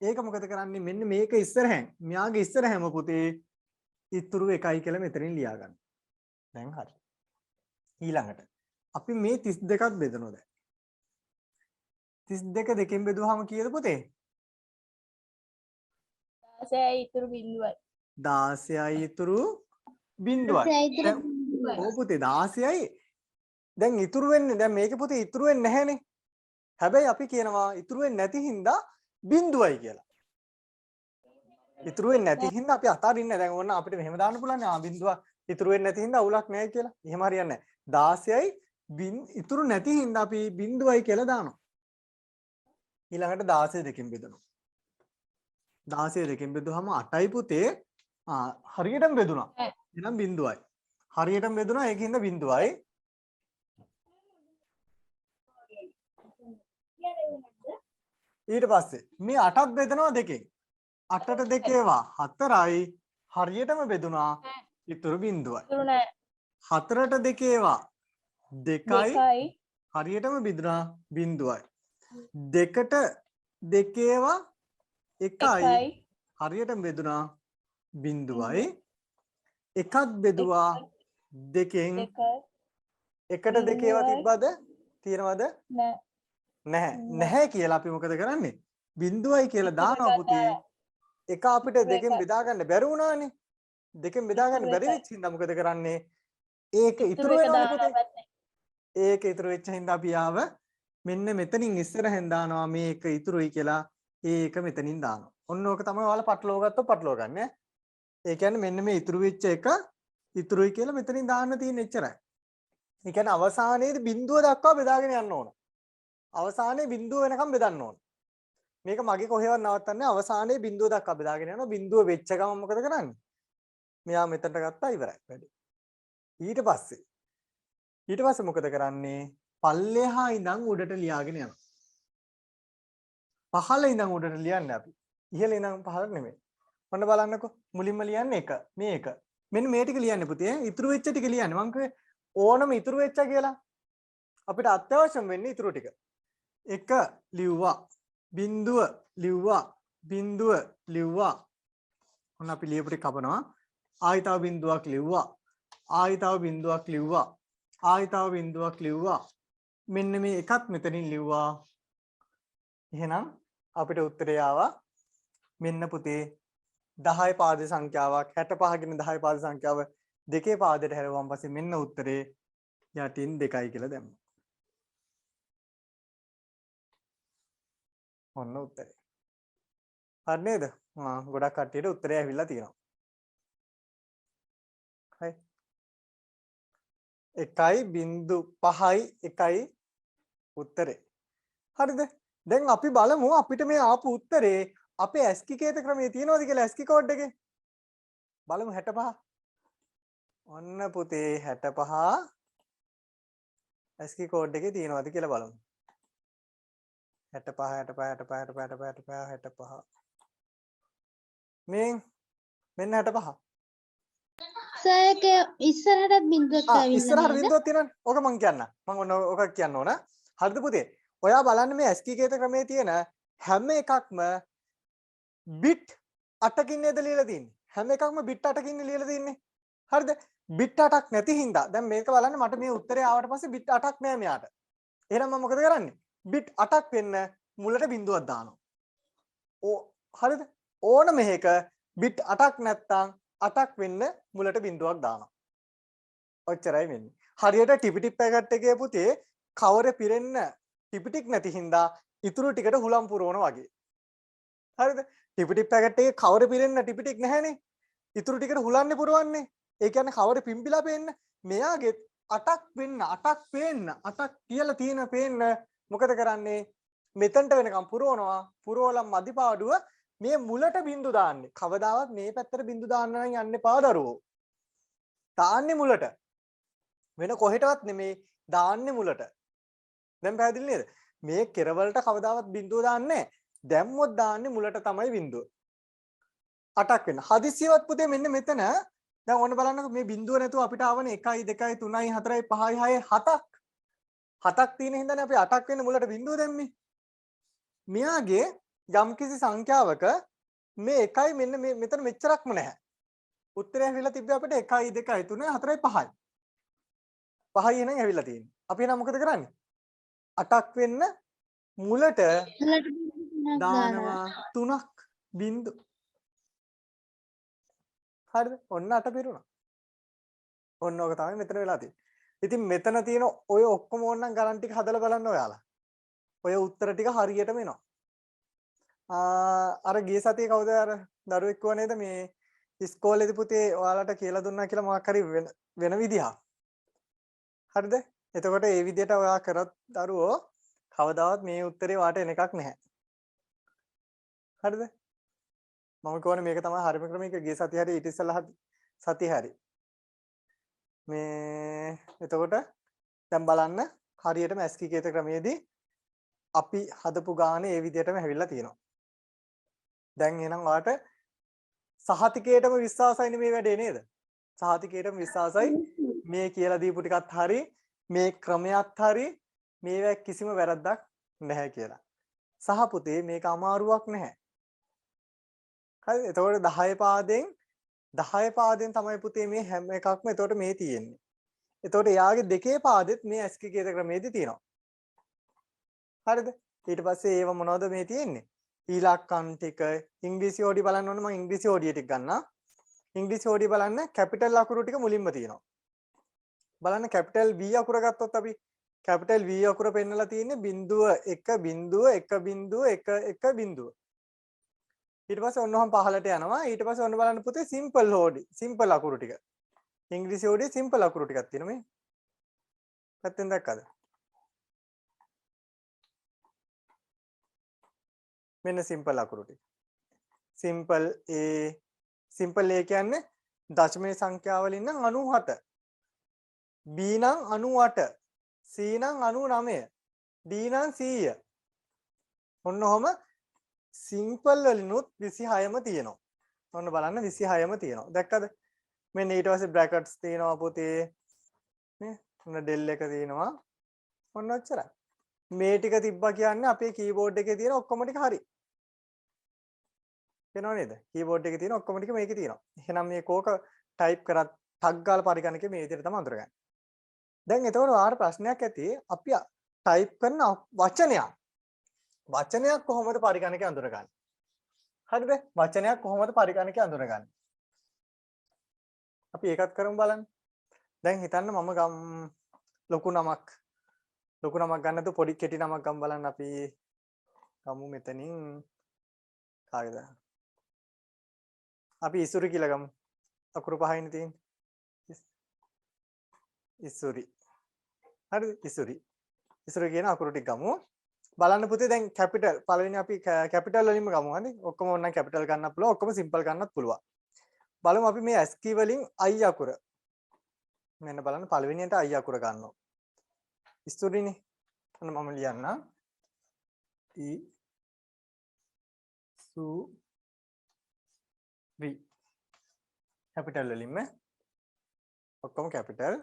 ඒක මොකද කරන්නේ? මෙන්න මේක ඉස්සරහෙන්. මෙයාගේ ඉස්සරහැම පුතේ ඉතුරු එකයි කියලා මෙතනින් ලියා ගන්න. දැන් හරි. ඊළඟට අපි මේ 32ක් බෙදනවා දැන්. 32 දෙකෙන් බෙදුවාම කීයද පුතේ? 16යි ඉතුරු බිංදුවයි. 16යි ඉතුරු බිංදුවයි. ඔව් පුතේ 16යි. දැන් ඉතුරු වෙන්නේ දැන් මේකේ පුතේ ඉතුරු වෙන්නේ නැහැනේ. හැබැයි අපි කියනවා ඉතුරු වෙන්නේ නැති හින්දා බිංදුවයි කියලා. ඉතුරු වෙන්නේ නැති හින්දා අපි අතාරින්නේ නැහැ. දැන් ඕන්න අපිට මෙහෙම දාන්න පුළුවන් නේ. බිංදුව ඉතුරු වෙන්නේ නැති හින්දා අවුලක් නැහැ කියලා. එහෙම හරියන්නේ නැහැ. 16යි ඉතුරු නැති හින්දා අපි බිංදුවයි කියලා දානවා. ඊළඟට 16 දෙකෙන් බෙදනවා. 16 දෙකෙන් බෙදුවම 8යි පුතේ. හරියටම බෙදුණා. එහෙනම් බිංදුවයි. හරියටම බෙදුණා ඒකින්ද බිංදුවයි. ඊට පස්සේ මේ 8ක් බෙදනවා දෙකෙන්. 8ට දෙකේවා 4යි හරියටම බෙදුනා ඉතුරු බිංදුවයි. ඉතුරු නෑ. 4ට දෙකේවා 2යි 2යි. හරියටම බෙදුනා බිංදුවයි. 2ට දෙකේවා 1යි හරියටම බෙදුනා බිංදුවයි. එකක් බෙදුවා දෙකෙන් 1ට දෙකේවා තිබ්බද? තියෙනවද? නෑ. නැහැ කියලා අපි මොකද කරන්නේ? බිංදුවයි කියලා දානවා පුතේ. එක අපිට දෙකෙන් බෙදා ගන්න බැරි වුණානේ. දෙකෙන් බෙදා ගන්න බැරි වෙච්ච හින්දා මොකද කරන්නේ? ඒක ඉතුරු වෙනවනේ පුතේ. ඒක ඉතුරු වෙච්ච හින්දා අපි ආව මෙන්න මෙතනින් ඉස්සරහෙන් දානවා මේක ඉතුරුයි කියලා. ඒක මෙතනින් දානවා. ඔන්න ඕක තමයි ඔයාලා පටලවා ගත්තොත් පටලවා ගන්න ඈ. ඒ කියන්නේ මෙන්න මේ ඉතුරු වෙච්ච එක ඉතුරුයි කියලා මෙතනින් දාන්න තියෙන එච්චරයි. ඒ කියන්නේ අවසානයේදී බිංදුව දක්වා බෙදාගෙන යන්න ඕන. අවසානයේ බිංදුව වෙනකම් බෙදන්න ඕන. මේක මගේ කොහෙවත් නවත්තන්නේ අවසානයේ බිංදුව දක්වා බෙදාගෙන යනවා. බිංදුව වෙච්ච ගමන් මොකද කරන්නේ? මෙයා මෙතනට ගත්තා ඉවරයි වැඩි. ඊට පස්සේ මොකද කරන්නේ? පල්ලෙහා ඉඳන් උඩට ලියාගෙන යනවා. පහළ ඉඳන් උඩට ලියන්නේ අපි. ඉහළ ඉඳන් පහළට නෙමෙයි. ඔන්න බලන්නකෝ. මුලින්ම ලියන්නේ එක. මේක. මෙන්න මේ ටික ලියන්නේ පුතේ. ඉතුරු වෙච්ච ටික ලියන්නේ. මං කිව්වේ ඕනම ඉතුරු වෙච්ච කියලා. අපිට අත්‍යවශ්‍යම වෙන්නේ ඉතුරු ටික. 1 ලිව්වා. බිංදුව ලිව්වා. බිංදුව ලිව්වා. ඔන්න අපි ලියපු ටික කපනවා. ආයි තව බිංදුවක් ලිව්වා. ආයි තව බිංදුවක් ලිව්වා. ආයි තව බිංදුවක් ලිව්වා. මෙන්න මේ එකත් මෙතනින් ලිව්වා. එහෙනම් අපිට උත්තරය ආවා මෙන්න පුතේ 10 පාද සංඛ්‍යාවක් 65 කියන 10 පාද සංඛ්‍යාව දෙකේ පාදයට හැරවුවාන් පස්සේ මෙන්න උත්තරේ යටින් 2යි කියලා දැම්මා. ඔන්න උත්තරේ. හරි නේද? ගොඩක් කට්ටියට උත්තරය ඇවිල්ලා තියෙනවා. හරි. 1.5යි 1යි උත්තරේ. හරිද? දැන් අපි බලමු අපිට මේ ආපු උත්තරේ අපේ ASCII කේත ක්‍රමයේ තියෙනවද කියලා ASCII කෝඩ් එකේ. බලමු 65. ඔන්න පුතේ 65 ASCII කෝඩ් එකේ තියෙනවද කියලා බලමු. 65 මේ මෙන්න 65. සර් ඒක ඉස්සරහට බින්දුවක් ඇවිල්ලා ඉස්සරහට නේද? බින්දුවක් තියෙනවනේ. ඕක මං කියන්න. මං ඔන්න ඕක කියන්න ඕන. හරිද පුතේ? ඔයා බලන්න මේ ASCII කේත ක්‍රමයේ තියෙන හැම එකක්ම බිට් 8කින් නේද ලියලා තියෙන්නේ. හැම එකක්ම බිට් 8කින් ලියලා තියෙන්නේ. හරිද? බිට් 8ක් නැති හින්දා දැන් මේක බලන්න මට මේ උත්තරේ ආවට පස්සේ බිට් 8ක් නෑ මෙයාට. එහෙනම් මම මොකද කරන්නේ? බිට් 8ක් වෙන්න මුලට බින්දුවක් දානවා. හරිද? ඕන මෙහෙක බිට් 8ක් නැත්තම් 8ක් වෙන්න මුලට බින්දුවක් දානවා. ඔච්චරයි වෙන්නේ. හරියට ටිපිටික් පැකට් එකේ පුතේ කවර පිරෙන්න ටිපිටික් නැති හින්දා ඉතුරු ටිකට හුලම් පුරවනවා වගේ. හරිද? ටිපිටික් පැකට් එකේ කවර පිරෙන්න ටිපිටික් නැහැනේ. ඉතුරු ටිකට හුලන්නේ පුරවන්නේ. ඒ කියන්නේ කවර පිම්පිලා පේන්න. මෙයාගේ 8ක් වෙන්න 8ක් පේන්න 8ක් කියලා තියෙන පේන්න මොකද කරන්නේ? මෙතනට වෙනකම් පුරවනවා. පුරවලා මදිපාඩුව මේ මුලට බින්දු දාන්නේ. කවදාවත් මේ පැත්තට බින්දු දාන්න නම් යන්න එපා දරුවෝ. දාන්නේ මුලට. වෙන කොහෙටවත් නෙමේ දාන්නේ මුලට. දැන් පැහැදිලි නේද? මේ කෙරවලට කවදාවත් බින්දුව දාන්නේ නැහැ. දැම්මොත් දාන්නේ මුලට තමයි බින්දුව. 8ක් වෙන්න. හදිසියවත් පුතේ මෙන්න මෙතන දැන් ඔන්න බලන්නකෝ මේ බින්දුව නැතුව අපිට ආවනේ 1 2 3 4 5 6 7ක්. 7ක් තියෙන හින්දානේ අපි 8ක් වෙන්න මුලට බින්දුව දැම්මේ. මෙයාගේ යම්කිසි සංඛ්‍යාවක මේ 1යි මෙන්න මෙතන මෙච්චරක්ම නැහැ. උත්තරය ඇවිල්ලා තිබ්බේ අපිට 1 2 3 4 5යි. 5යි එහෙනම් ඇවිල්ලා තියෙන්නේ. අපි එහෙනම් මොකද කරන්නේ? 8ක් වෙන්න මුලට දානවා 3ක් බින්දු. හරිද? ඔන්න 8 පිරුණා. ඔන්න ඕක තමයි මෙතන වෙලා තියෙන්නේ. ඉතින් මෙතන තියෙන ඔය ඔක්කොම ඕනනම් ගණන් ටික හදලා බලන්න ඔයාලා. ඔය උත්තර ටික හරියටම එනවා. අර ගිය සතියේ කවුද අර දරුවෙක් කිව්වා නේද මේ ඉස්කෝලේදී පුතේ ඔයාලට කියලා දුන්නා කියලා මොකක් හරි වෙන විදිහක්. හරිද? එතකොට ඒ විදිහට ඔයා කරත් දරුවෝ කවදාවත් මේ උත්තරේ වාට එන එකක් නැහැ. හරිද? මම කියවනේ මේක තමයි හරිම ක්‍රමයක ගිය සතිය හරි ඊට ඉස්සෙල්ලා සතිය හරි. මේ එතකොට දැන් බලන්න හරියටම ASCII කේත ක්‍රමයේදී අපි හදපු ගානේ ඒ විදිහටම හැවිල්ලා තියෙනවා. දැන් එහෙනම් ඔයාට සහතිකයටම විශ්වාසයිනේ මේ වැඩේ නේද? සහතිකයටම විශ්වාසයි මේ කියලා දීපු ටිකත් හරි මේ ක්‍රමයක් හරි මේවා කිසිම වැරද්දක් නැහැ කියලා. සහ පුතේ මේක අමාරුවක් නැහැ. හරි එතකොට 10 පාදෙන් තමයි පුතේ මේ හැම එකක්ම එතකොට මේ තියෙන්නේ. එතකොට එයාගේ දෙකේ පාදෙත් මේ ASCII කේත ක්‍රමයේදී තියෙනවා. හරිද? ඊට පස්සේ ඒව මොනවද මේ තියෙන්නේ? ඉලක්කම් ටික ඉංග්‍රීසි ඕඩි බලන්න ඕන මම ඉංග්‍රීසි ඕඩිය ටික ගන්නවා. ඉංග්‍රීසි ඕඩිය බලන්න කැපිටල් අකුරු ටික මුලින්ම තියෙනවා. බලන්න කැපිටල් V අකුර ගත්තොත් අපි කැපිටල් V අකුර පෙන්නලා තියෙන්නේ බිංදුව 1 බිංදුව 1 බිංදුව 1 1 බිංදුව. ඊට පස්සේ ඔන්නෝම පහලට යනවා. ඊට පස්සේ ඔන්න බලන්න පුතේ සිම්පල් ඕඩි සිම්පල් අකුරු ටික. ඉංග්‍රීසි ඕඩියේ සිම්පල් අකුරු ටිකක් තියෙනවා මේ. පැත්තෙන් දැක්කද? මෙන්න සිම්පල් අකුරු ටික. සිම්පල් A කියන්නේ දශමයේ සංඛ්‍යා වලින් නම් 97. B නම් 98. C නම් 99. D නම් 100. ඔන්න ඔහම සිම්පල් වලිනුත් 26ම තියෙනවා. ඔන්න බලන්න 26ම තියෙනවා. දැක්කද? මෙන්න ඊට පස්සේ බ්‍රැකට්ස් තියෙනවා පුතේ. නේ? ඔන්න ඩෙල් එක තියෙනවා. ඔන්න ඔච්චරයි. මේ ටික තිබ්බා කියන්නේ අපේ කීබෝඩ් එකේ තියෙන ඔක්කොම ටික හරි. වෙනව නේද? කීබෝඩ් එකේ තියෙන ඔක්කොම ටික මේකේ තියෙනවා. එහෙනම් මේ කෝක ටයිප් කරත් ටග් ගාලා පරිගණකේ මේ විදිහට තමයි අඳුරගන්නේ. දැන් එතකොට ඔයාලට ප්‍රශ්නයක් ඇති අපි ටයිප් කරන වචනයක් කොහොමද පරිගණකේ අඳුරගන්නේ? හරිද? වචනයක් කොහොමද පරිගණකේ අඳුරගන්නේ? අපි ඒකත් කරමු බලන්න. දැන් හිතන්න මම ලොකු නමක් ගන්න තු පොඩි කෙටි නමක් ගමු බලන්න අපි ගමු මෙතනින් කාගේද? අපි ඉසුරු කියලා ගමු. අකුරු පහින් තියෙන්නේ. ඉසුරි. හරිද? ඉසුරි කියන අකුරු ටික ගමු. බලන්න පුතේ දැන් කැපිටල් පළවෙනි අපි කැපිටල් වලින්ම ගමු හරි ඔක්කොම ඕන නම් කැපිටල් ගන්නත් පුළුවන් ඔක්කොම සිම්පල් ගන්නත් පුළුවන් බලමු අපි මේ ASCII වලින් I අකුර මෙන්න බලන්න පළවෙනියට I අකුර ගන්නවා ස්තුතියිනේ අන්න මම ලියන්නම් E සු V කැපිටල් වලින්ම ඔක්කොම කැපිටල්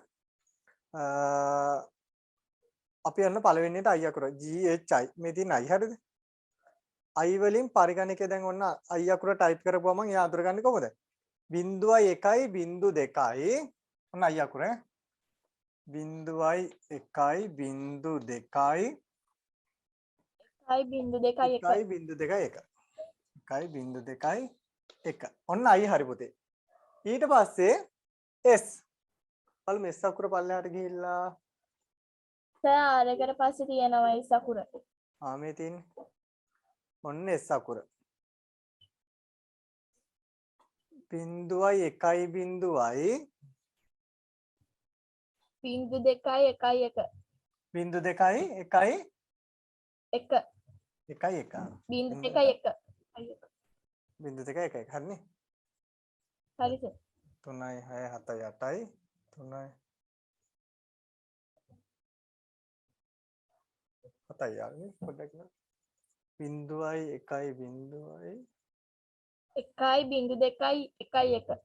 අපි යන්න පළවෙනියට I අකුර GHI මේ තියෙන I හරියද I වලින් පරිගණකය දැන් ඔන්න I අකුර ටයිප් කරපුවම එයා අඳුරගන්නේ කොහොමද 0.1.2 ඔන්න I අකුර 0.1.2 1.2.1 ඔන්න I හරි පුතේ ඊට පස්සේ S බලමු S අකුර පල්ලෙහාට ගිහිල්ලා සර් R එකට පස්සේ තියෙනවා S අකුර. මේ තියෙන්නේ ඔන්න S අකුර 0.1.1 බිංදු 2.1 බිංදු 2.1 1 1 බිංදු 2.1 බිංදු 2.1 හරිනේ හරි සර් 3යි 6යි 7යි 8යි 3යි 7යි යාළුවනේ පොඩ්ඩක් නෑ බිංදුවයි 1යි බිංදුවයි 1යි බිංදු 2යි 1යි 1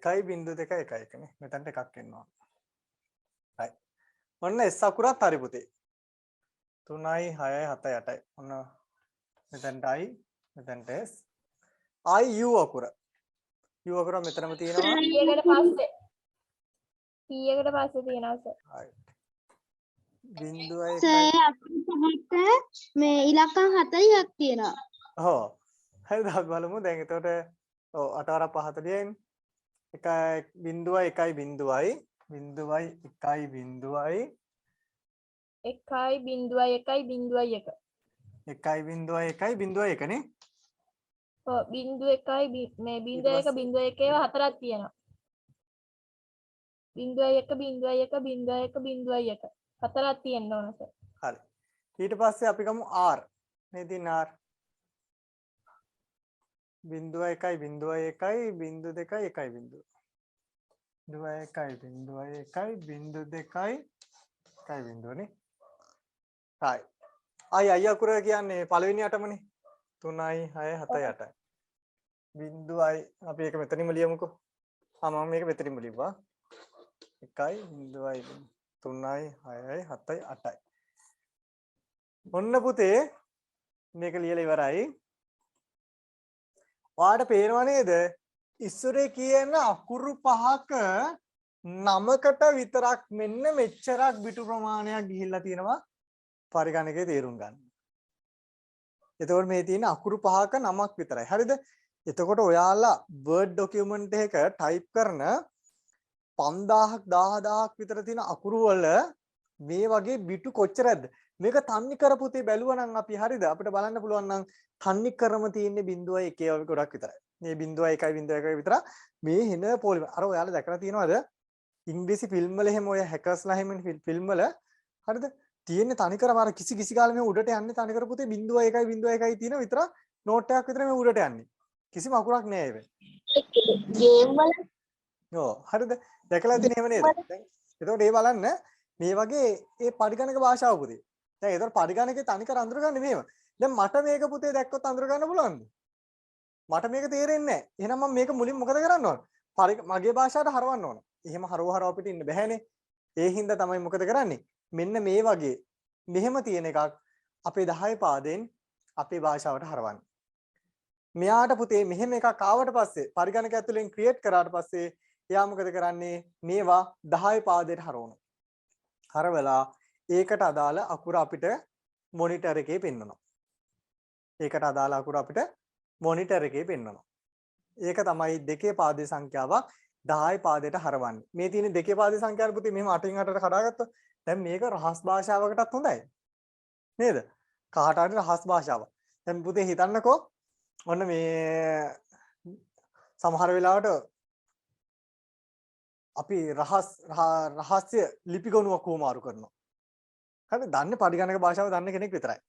1යි බිංදු 2යි 1යි 1 නේ මෙතනට එකක් එනවා හරි ඔන්න S අකුරත් හරි පුතේ 3යි 6යි 7යි 8යි ඔන්න මෙතනට I මෙතනට S I U අකුර U අකුර මෙතනම තියෙනවා P එකට පස්සේ තියෙනවා සර්. හරි බිංදුවයි 1යි සර් අකුරු පහට මේ ඉලක්කම් 40ක් තියෙනවා. ඔව් හරිද අපි බලමු දැන් එතකොට ඔව් 8 වරක් 40යිනේ 1.1 1.1 බිංදුවයි 1.1 බිංදුවයි 1යි බිංදුවයි 1යි බිංදුවයි 1 1.1 බිංදුවයි 1 නේ ඔව් බිංදු 1යි මේ බිංදුව 1 බිංදුව 1 ඒවා හතරක් තියෙනවා. බිංදුවයි 1 බිංදුවයි 1 බිංදුවයි 1 බිංදුවයි 1 හතරක් තියෙන්න ඕන සර්. හරි ඊට පස්සේ අපි ගමු R මේ තියෙන R 0.1 බිංදුවයි 1යි බිංදු 2යි 1යි බිංදුව 0.1 බිංදුවයි 1යි බිංදු 2යි 1යි බිංදුවනේ හරි I අකුර කියන්නේ පළවෙනි අටමනේ 3යි 6යි 7යි 8යි බිංදුවයි අපි ඒක මෙතනින්ම ලියමුකෝ මම මේක මෙතනින්ම ලියුවා 1යි බිංදුවයි 3යි 6යි 7යි 8යි ඔන්න පුතේ මේක ලියලා ඉවරයි ඔයාලට පේනව නේද ඉස්සරේ කියන අකුරු පහක නමකට විතරක් මෙන්න මෙච්චරක් බිටු ප්‍රමාණයක් ගිහිල්ලා තියෙනවා පරිගණකයේ තේරුම් ගන්න. එතකොට මේ තියෙන අකුරු පහක නමක් විතරයි. හරිද? එතකොට ඔයාලා Word document එක type කරන 5000ක් 10000ක් විතර තියෙන අකුරු වල මේ වගේ බිටු කොච්චරද? මේක තන්නේ කර පුතේ බැලුවා නම් අපි හරිද? අපිට බලන්න පුළුවන් නම් තන්නේ කරම තියෙන්නේ 0.1 වගේ ගොඩක් විතරයි. මේ 0.1 විතර මේ හින පොලිම. අර ඔයාලා දැකලා තියෙනවද? ඉංග්‍රීසි ෆිල්ම් වල එහෙම ඔය හැකර්ස්ලා එහෙම ෆිල්ම් වල හරිද? තියෙන්නේ තනිකරම අර කිසි කිසි කාලෙ මේ උඩට යන්නේ තනිකර පුතේ 0.1 තියෙන විතර නෝට් එකක් විතර මේ උඩට යන්නේ. කිසිම අකුරක් නෑ ඒක. ගේම් වල ඔව් හරිද? දැකලා තියෙන එහෙම නේද? දැන් එතකොට ඒ බලන්න මේ වගේ ඒ පරිගණක භාෂාව පුතේ. දැන් ඒතර පරිගණකේ තනිකර අඳුරගන්නේ මේව. දැන් මට මේක පුතේ දැක්කොත් අඳුරගන්න පුළුවන්ද? මට මේක තේරෙන්නේ නැහැ. එහෙනම් මම මේක මුලින් මොකද කරන්න ඕන? මගේ භාෂාවට හරවන්න ඕන. එහෙම හරව අපිට ඉන්න බැහැනේ. ඒ හින්දා තමයි මොකද කරන්නේ? මෙන්න මේ වගේ මෙහෙම තියෙන එකක් අපේ 10 පාදයෙන් අපේ භාෂාවට හරවන්නේ. මෙයාට පුතේ මෙහෙම එකක් ආවට පස්සේ පරිගණක ඇතුලෙන් ක්‍රියේට් කරාට පස්සේ එයා මොකද කරන්නේ? මේවා 10 පාදයට හරවනවා. හරවලා ඒකට අදාළ අකුර අපිට මොනිටර් එකේ පෙන්වනවා. ඒකට අදාළ අකුර අපිට මොනිටර් එකේ පෙන්වනවා. ඒක තමයි දෙකේ පාදයේ සංඛ්‍යාවක් 10 පාදයට හරවන්නේ. මේ තියෙන දෙකේ පාදයේ සංඛ්‍යාව පුතේ මෙහෙම 8න් 8ට කඩාගත්තොත් දැන් මේක රහස් භාෂාවකටත් හොඳයි. නේද? කාට හරි රහස් භාෂාවක්. දැන් පුතේ හිතන්නකෝ ඔන්න මේ සමහර වෙලාවට අපි රහස්‍ය ලිපි ගොනුවක් උමාරු කරනවා. හරි දන්නේ පරිගණක භාෂාව දන්න කෙනෙක් විතරයි.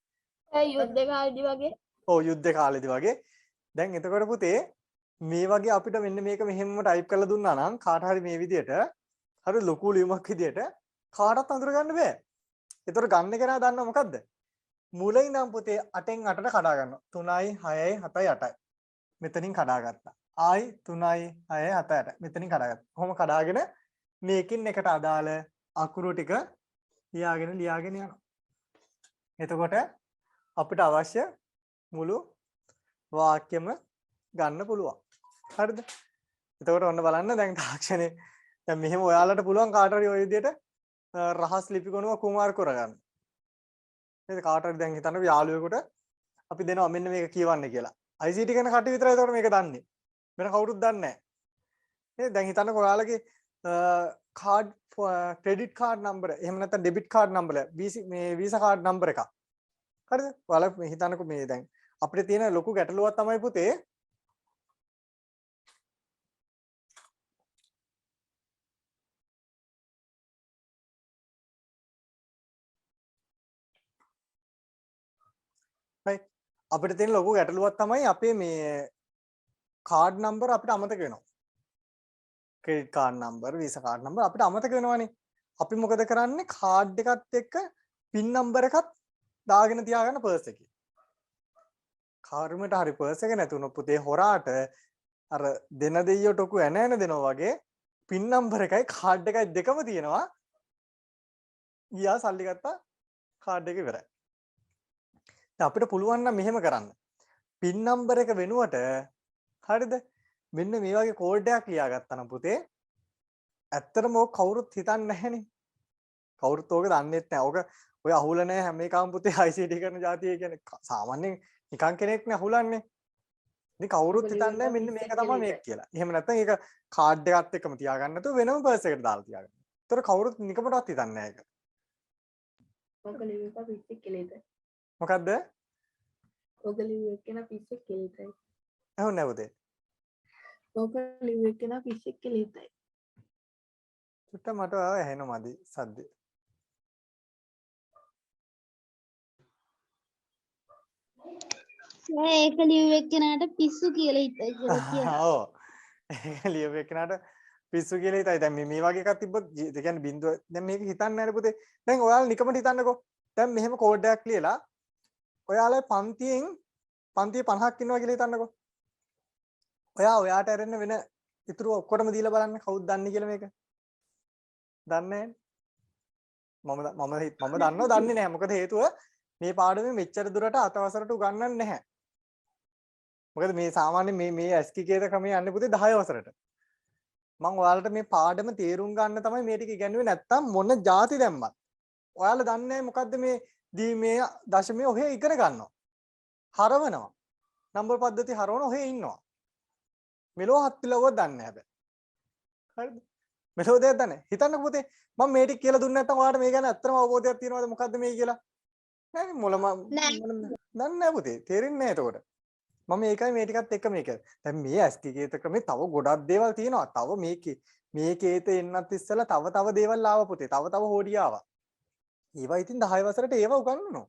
ඒ යුද්ධ කාලේදී වගේ ඔව් යුද්ධ කාලේදී වගේ. දැන් එතකොට පුතේ මේ වගේ අපිට මෙන්න මේක මෙහෙම ටයිප් කරලා දුන්නා නම් කාට හරි මේ විදියට හරි ලොකු ලියුමක් විදියට කාටවත් අඳුරගන්න බෑ. ඒතර ගන්න කෙනා දන්නව මොකද්ද? මුලින් ඉඳන් පුතේ 8න් 8ට කඩා ගන්නවා. 3යි 6යි 7යි 8යි. මෙතනින් කඩාගත්තා. ආයි 3යි 6යි 7යි 8යි. මෙතනින් කඩාගත්තා. කොහොම කඩාගෙන මේකින් එකට අදාළ අකුරු ටික ලියාගෙන යනවා. එතකොට අපිට අවශ්‍ය මුළු වාක්‍යෙම ගන්න පුළුවන්. හරිද? එතකොට ඔන්න බලන්න දැන් තාක්ෂණේ දැන් මෙහෙම ඔයාලට පුළුවන් කාට හරි ওই විදිහට රහස් ලිපි ගණුව කුමාර කරගන්න. නේද? කාට හරි දැන් හිතන්න යාළුවෙකුට අපි දෙනවා මෙන්න මේක කියවන්න කියලා. ICT ගැන කට්ටිය විතරයි එතකොට මේක දන්නේ. වෙන කවුරුත් දන්නේ නැහැ. නේද? දැන් හිතන්නකො ඔයාලගේ කාඩ් ක්‍රෙඩිට් කාඩ් නම්බර එහෙම නැත්නම් ඩෙබිට් කාඩ් නම්බර මේ වීසා කාඩ් නම්බර එක. හරිද? ඔයාලා හිතන්නකො මේ දැන් අපිට තියෙන ලොකු ගැටලුවක් තමයි පුතේ right අපිට තියෙන ලොකු ගැටලුවක් තමයි අපේ මේ කාඩ් නම්බර අපිට අමතක වෙනවා. Credit card number, visa card number අපිට අමතක වෙනවනේ. අපි මොකද කරන්නේ? කාඩ් එකත් එක්ක පින් නම්බර එකත් දාගෙන තියාගන්න පර්ස් එකේ. කාර්මයට හරි පර්ස් එක නැතුණොත් පුතේ හොරාට අර දෙන දෙයියෝ ටොකු ඇන දෙනවා වගේ පින් නම්බර එකයි කාඩ් එකයි දෙකම තියෙනවා. ගියා සල්ලි ගත්තා කාඩ් එක ඉවරයි. දැන් අපිට පුළුවන් නම් මෙහෙම කරන්න. පින් නම්බර එක වෙනුවට හරිද? මෙන්න මේ වගේ කෝඩ් එකක් ලියාගත්තා නම් පුතේ ඇත්තටම ඕක කවුරුත් හිතන්නේ නැහැනේ. කවුරුත් ඕක දන්නෙත් නැහැ. ඕක ඔය අහුල නැහැ හැම එකම පුතේ ICT කරන જાතිය කියන්නේ සාමාන්‍යයෙන් නිකන් කෙනෙක් නේ අහුලන්නේ. ඉතින් කවුරුත් හිතන්නේ නැහැ මෙන්න මේක තමයි මේක කියලා. එහෙම නැත්නම් ඒක කාඩ් එකත් එක්කම තියාගන්න නැතුව වෙනම පර්ස් එකට දාලා තියාගන්න. ඒතර කවුරුත් නිකමටවත් හිතන්නේ නැහැ ඒක. ඔක ලියුවක පිස්සෙක් කෙලෙතයි. මොකද්ද? ඔක ලියුවෙක් කෙනා පිස්සෙක් කෙලෙතයි. ඇහුන්නේ නැහැ පුතේ. ඔක ලියුවෙක් කෙනා පිස්සෙක් කෙලෙතයි. චුට්ට මට ආව ඇහෙනවා මදි සද්දේ. ඒක ලියුව එක්කෙනාට පිස්සු කියලා හිතයි කියලා කියනවා. ඔව්. ඒක ලියුව එක්කනට පිස්සු කියලා හිතයි. දැන් මේ වගේ එකක් තිබ්බොත් ඒ කියන්නේ බින්දුව දැන් මේක හිතන්නේ නැහැ පුතේ. දැන් ඔයාලා නිකමට හිතන්නකෝ. දැන් මෙහෙම කෝඩ් එකක් ලියලා ඔයාලා පන්තිය 50ක් ඉන්නවා කියලා හිතන්නකෝ. ඔයාට ඇරෙන්න වෙන ඉතුරු ඔක්කොටම දීලා බලන්න කවුද දන්නේ කියලා මේක. දන්නේ නැහැ. මම දන්නව දන්නේ නැහැ. මොකද හේතුව මේ පාඩමේ මෙච්චර දුරට අතවසරට උගන්වන්නේ නැහැ. මොකද මේ සාමාන්‍ය මේ ඇස්කිකේත ක්‍රමයේ යන්නේ පුතේ 10 වසරට. මම ඔයාලට මේ පාඩම තේරුම් ගන්න තමයි මේ ටික ඉගෙනුවේ නැත්තම් මොන જાති දැම්මත්. ඔයාලා දන්නේ මොකද්ද මේ දීමේ දශමයේ ඔහෙ ඉගෙන ගන්නවා. හරවනවා. නම්බර් පද්ධති හරවන ඔහෙ ඉන්නවා. මෙලෝ හත්තිලව දන්නේ නැහැ හැබැයි. හරිද? මෙලෝ දෙයක් දන්නේ. හිතන්නකෝ පුතේ මම මේ ටික කියලා දුන්නේ නැත්තම් ඔයාලට මේ ගැන ඇත්තම අවබෝධයක් තියෙනවද මොකද්ද මේ කියලා? නෑ මොළම දන්නේ නැහැ පුතේ. තේරෙන්නේ නැහැ එතකොට. මම මේකයි මේ ටිකත් එක්ක මේක. දැන් මේ ඇස්කිකේත ක්‍රමේ තව ගොඩක් දේවල් තියෙනවා. තව මේකේත එන්නත් ඉස්සෙල්ලා තව දේවල් ආවා පුතේ. තව හොඩිය ආවා. ඒවා ඉතින් 10 වසරට ඒවා උගන්වනවා.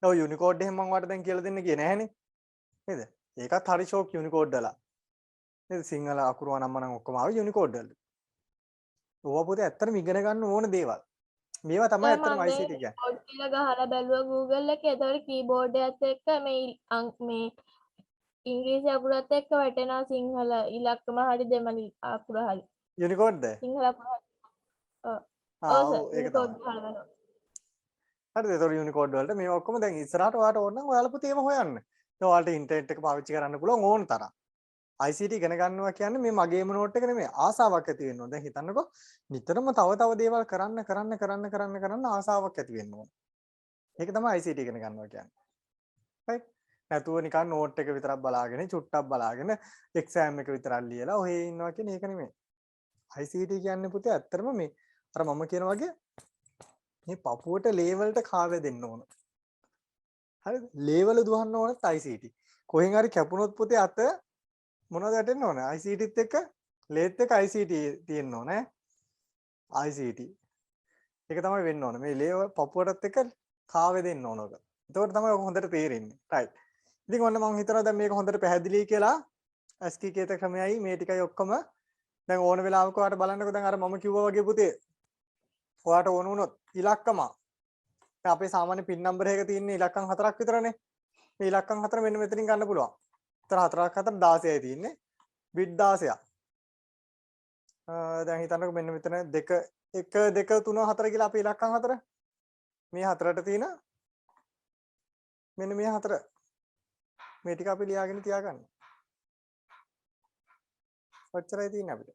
ඔය යුනිකෝඩ් එහෙම මම ඔයාලට දැන් කියලා දෙන්න ගියේ නැහනේ. නේද? ඒකත් හරි ෂෝක් යුනිකෝඩ් වල. නේද? සිංහල අකුරු අනම්මනම් ඔක්කොම ආවේ යුනිකෝඩ් වල. ඕවා පුතේ ඇත්තටම ඉගෙන ගන්න ඕන දේවල්. මේවා තමයි ඇත්තටම ICT කියන්නේ. කෝඩ් කියලා ගහලා බැලුවා Google එකේ. ඒතකොට කීබෝඩ් එකත් එක්ක මේ ඉංග්‍රීසි අකුරත් එක්ක වැටෙනවා සිංහල ඉලක්කම හරි දෙමළ අකුර හරි. යුනිකෝඩ්ද? සිංහල අකුර හරි. ඔව්. ඒක තමයි. හරිද? ඒතකොට යුනිකෝඩ් වලට මේවා ඔක්කොම දැන් ඉස්සරහට ඔයාලට ඕන නම් ඔයාලා පුතේ ඒව හොයන්න. දැන් ඔයාලට ඉන්ටර්නෙට් එක පාවිච්චි කරන්න පුළුවන් ඕන තරම්. ICT ඉගෙන ගන්නවා කියන්නේ මේ මගේම නෝට් එක නෙමෙයි ආසාවක් ඇති වෙන්න ඕන. දැන් හිතන්නකෝ නිතරම තව දේවල් කරන්න ආසාවක් ඇති වෙන්න ඕන. ඒක තමයි ICT ඉගෙන ගන්නවා කියන්නේ. right? නැතුව නිකන් නෝට් එක විතරක් බලාගෙන චුට්ටක් බලාගෙන එක්සෑම් එක විතරක් ලියලා ඔහේ ඉන්නවා කියන්නේ ඒක නෙමෙයි. ICT කියන්නේ පුතේ ඇත්තටම මේ අර මම කියන වගේ මේ පපුවට ලේවලට කාවැ දෙන්න ඕන. හරිද? ලේවල දුවන්න ඕනත් ICT. කොහෙන් හරි කැපුණොත් පුතේ අත මොනවද වැටෙන්න ඕන? ICTත් එක්ක ලේත් එක්ක ICT තියෙන්න ඕන ඈ. ICT. ඒක තමයි වෙන්න ඕන. මේ ලේ පපුවටත් එක්ක කාවේ දෙන්න ඕන ඔක. එතකොට තමයි ඔක හොඳට තේරෙන්නේ. right. ඉතින් ඔන්න මම හිතනවා දැන් මේක හොඳට පැහැදිලි කියලා. ASCII කේත ක්‍රමයයි මේ ටිකයි ඔක්කොම දැන් ඕන වෙලාවක ඔයාලට බලන්නකෝ දැන් අර මම කිව්වා වගේ පුතේ. ඔයාලට ඕන වුණොත් ඉලක්කම දැන් අපේ සාමාන්‍ය පින් නම්බර් එකක තියෙන ඉලක්කම් 4ක් විතරනේ. මේ ඉලක්කම් 4 මෙන්න මෙතනින් ගන්න පුළුවන්. ඒතර 4ක් 4 16යි තියෙන්නේ. බිට් 16ක්. දැන් හිතන්නකෝ මෙන්න මෙතන 2 1 2 3 4 කියලා අපේ ඉලක්කම් 4. මේ 4ට තියෙන මෙන්න මේ 4. මේ ටික අපි ලියාගෙන තියාගන්න. ඔච්චරයි තියෙන්නේ අපිට.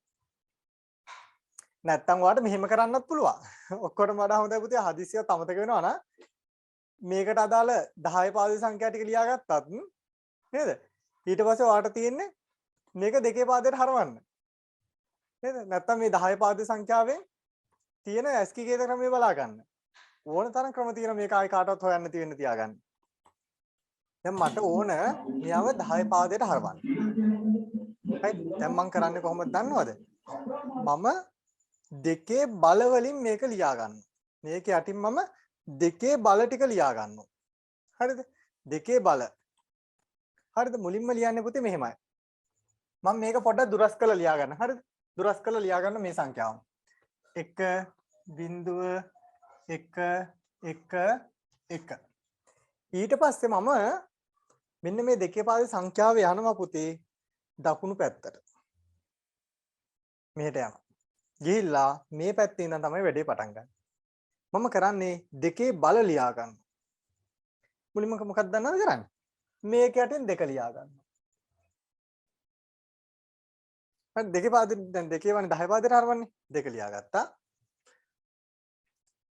නැත්තම් ඔයාලට මෙහෙම කරන්නත් පුළුවන්. ඔක්කොටම වඩා හොඳයි පුතේ හදිස්සියක් අමතක වෙනවා නම් මේකට අදාළ 10 පාදේ සංඛ්‍යා ටික ලියාගත්තත් නේද? ඊට පස්සේ ඔයාලට තියෙන්නේ මේක දෙකේ පාදයට හරවන්න. නේද? නැත්තම් මේ 10 පාදේ සංඛ්‍යාවෙන් තියෙන ASCII කේත ක්‍රමය බලා ගන්න. ඕන තරම් ක්‍රම තියෙන මේක ආයි කාටවත් හොයන්න තියෙන්න තියාගන්න. දැන් මට ඕන මෙයව 10 පාදයට හරවන්න. right දැන් මම කරන්නේ කොහොමද දන්නවද? මම දෙකේ බල වලින් මේක ලියා ගන්නවා. මේක යටින් මම දෙකේ බල ටික ලියා ගන්නවා. හරිද? දෙකේ බල. හරිද? මුලින්ම ලියන්නේ පුතේ මෙහෙමයි. මම මේක පොඩ්ඩක් දුරස් කරලා ලියා ගන්න. හරිද? දුරස් කරලා ලියා ගන්න මේ සංඛ්‍යාව. 1.111. ඊට පස්සේ මම මෙන්න මේ දෙකේ පාදේ සංඛ්‍යාව යනවා පුතේ දකුණු පැත්තට. මෙහෙට යනවා. ගිහිල්ලා මේ පැත්තේ ඉඳන් තමයි වැඩේ පටන් ගන්න. මම කරන්නේ දෙකේ බල ලියා ගන්න. මුලින්ම මොකක්ද දන්නවද කරන්නේ? මේක යටින් දෙක ලියා ගන්න. හරි දෙකේ පාදේ දැන් දෙකේ වනේ 10 පාදේට හරවන්නේ. දෙක ලියා ගත්තා.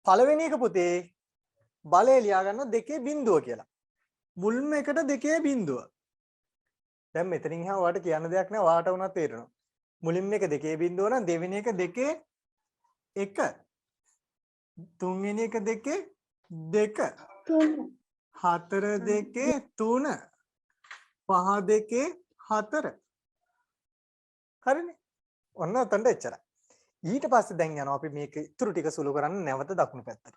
පළවෙනි එක පුතේ බලය ලියා ගන්න දෙකේ බිඳුව කියලා. මුල්ම එකට දෙකේ බිඳුව. දැන් මෙතනින් එහා ඔයාලට කියන්න දෙයක් නැහැ. ඔයාලට උනත් තේරෙනවා. මුලින්ම එක දෙකේ බිඳුව නම් දෙවෙනි එක දෙකේ 1. තුන්වෙනි එක දෙකේ 2. 4 දෙකේ 3. 5 දෙකේ 4. හරිනේ. ඔන්න ඔතනට එච්චරයි. ඊට පස්සේ දැන් යනවා අපි මේක ඉතුරු ටික සුළු කරන්න නැවත දකුණු පැත්තට.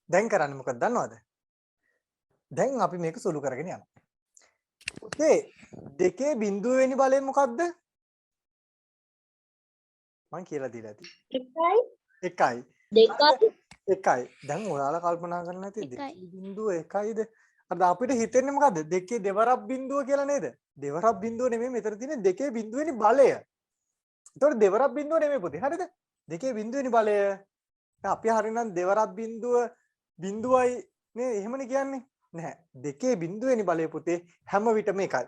දැන් කරන්නේ මොකක්ද දන්නවද? දැන් අපි මේක සුළු කරගෙන යනවා. පුතේ දෙකේ බිඳුව වෙනි බලය මොකද්ද? මම කියලා දීලා තියෙන්නේ. 1යි. 1යි. දැන් ඔයාලා කල්පනා කරන්න ඇති දෙකේ බිඳුව 1යිද? අද අපිට හිතෙන්නේ මොකද්ද? දෙකේ දෙවරක් බිඳුව කියලා නේද? දෙවරක් බිඳුව නෙමෙයි මෙතන තියෙන්නේ දෙකේ බිඳුව වෙනි බලය. ඒතකොට දෙවරක් බිඳුව නෙමෙයි පුතේ. හරිද? දෙකේ බිඳුව වෙනි බලය. දැන් අපි හරිනම් දෙවරක් බිඳුව බිඳුවයි නේ එහෙමනේ කියන්නේ. නැහැ. දෙකේ බිඳුව වෙනි බලය පුතේ හැම විටම එකයි.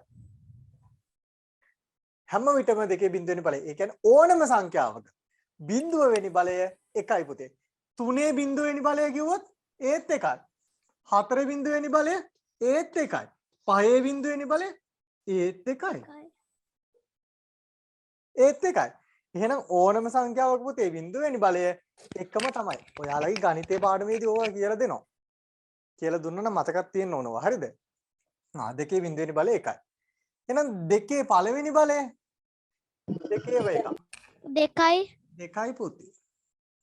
හැම විටම දෙකේ බිඳුව වෙනි බලය. ඒ කියන්නේ ඕනම සංඛ්‍යාවක බිඳුව වෙනි බලය එකයි පුතේ. 3 බිඳුව වෙනි බලය කිව්වොත් ඒත් එකයි. 4 බිඳුව වෙනි බලය ඒත් එකයි. 5 බිඳුව වෙනි බලය ඒත් එකයි. ඒත් එකයි. එහෙනම් ඕනම සංඛ්‍යාවක පුතේ බිඳුව වෙනි බලය එකම තමයි. ඔයාලගේ ගණිතේ පාඩමේදී ඕවා කියලා දෙනවා. කියලා දුන්නා නම් මතකක් තියෙන්න ඕනවා. හරිද? දෙකේ බිඳුව වෙනි බලය එකයි. එහෙනම් දෙකේ පළවෙනි බලය දෙකේව එකක්. 2යි පුතේ.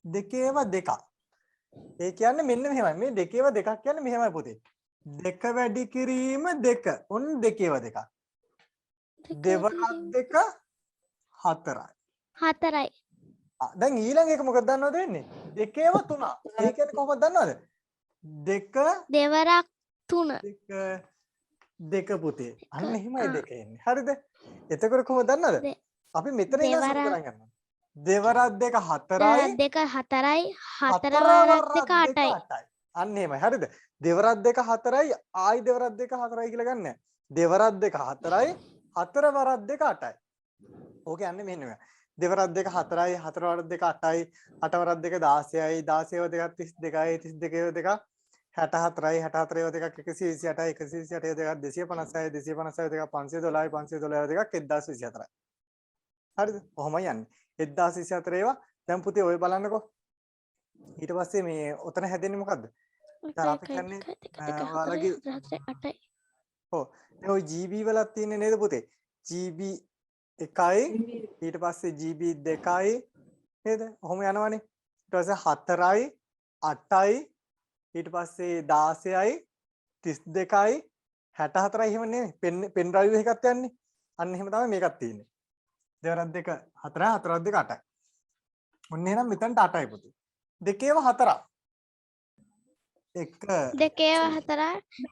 දෙකේව දෙකක්. ඒ කියන්නේ මෙන්න මෙහෙමයි. මේ දෙකේව දෙකක් කියන්නේ මෙහෙමයි පුතේ. දෙක වැඩි කිරීම දෙක. ඔන්න දෙකේව දෙකක්. දෙවරක් දෙක 4යි. 4යි. දැන් ඊළඟ එක මොකක්ද දන්නවද වෙන්නේ? දෙකේව 3. ඒ කියන්නේ කොහොමද දන්නවද? දෙක දෙවරක් 3. දෙක පුතේ. අන්න එහෙමයි දෙක එන්නේ. හරිද? එතකොට කොහොමද දන්නවද? අපි මෙතන ඉඳන් සුළු කරන් යනවා. දෙවරක් දෙක 4යි. දෙක 4යි. 4 වරක් දෙක 8යි. අන්න එහෙමයි. හරිද? දෙවරක් දෙක 4යි ආයි දෙවරක් දෙක 4යි කියලා ගන්න. දෙවරක් දෙක 4යි 4 වරක් දෙක 8යි. ඕක යන්නේ මෙන්න මෙයා. දෙවරක් දෙක 4යි 4 වරක් දෙක 8යි 8 වරක් දෙක 16යි 16ව දෙකක් 32යි 32ව දෙකක් 64යි 64ව දෙකක් 128යි 128ව දෙකක් 256යි 256ව දෙකක් 512යි 512ව දෙකක් 1024යි. හරිද? කොහොමයි යන්නේ? 1024 ඒවා දැන් පුතේ ඔය බලන්නකෝ. ඊට පස්සේ මේ ඔතන හැදෙන්නේ මොකද්ද? දැන් අපි කියන්නේ ඔයාලගේ 8යි. ඔව්. දැන් ওই GB වලක් තියෙන්නේ නේද පුතේ? GB 1යි ඊට පස්සේ GB 2යි නේද? ඔහොම යනවනේ. ඊට පස්සේ 4යි 8යි ඊට පස්සේ 16යි 32යි 64යි එහෙම නෙමෙයි පෙන් ඩ්‍රයිව් එකකට යන්නේ. අන්න එහෙම තමයි මේකත් තියෙන්නේ. දෙවරක් දෙක 4යි හතරක් දෙක 8යි. ඔන්න එහෙනම් මෙතනට 8යි පුතේ. දෙකේව 4ක්. එක දෙකේව 4යි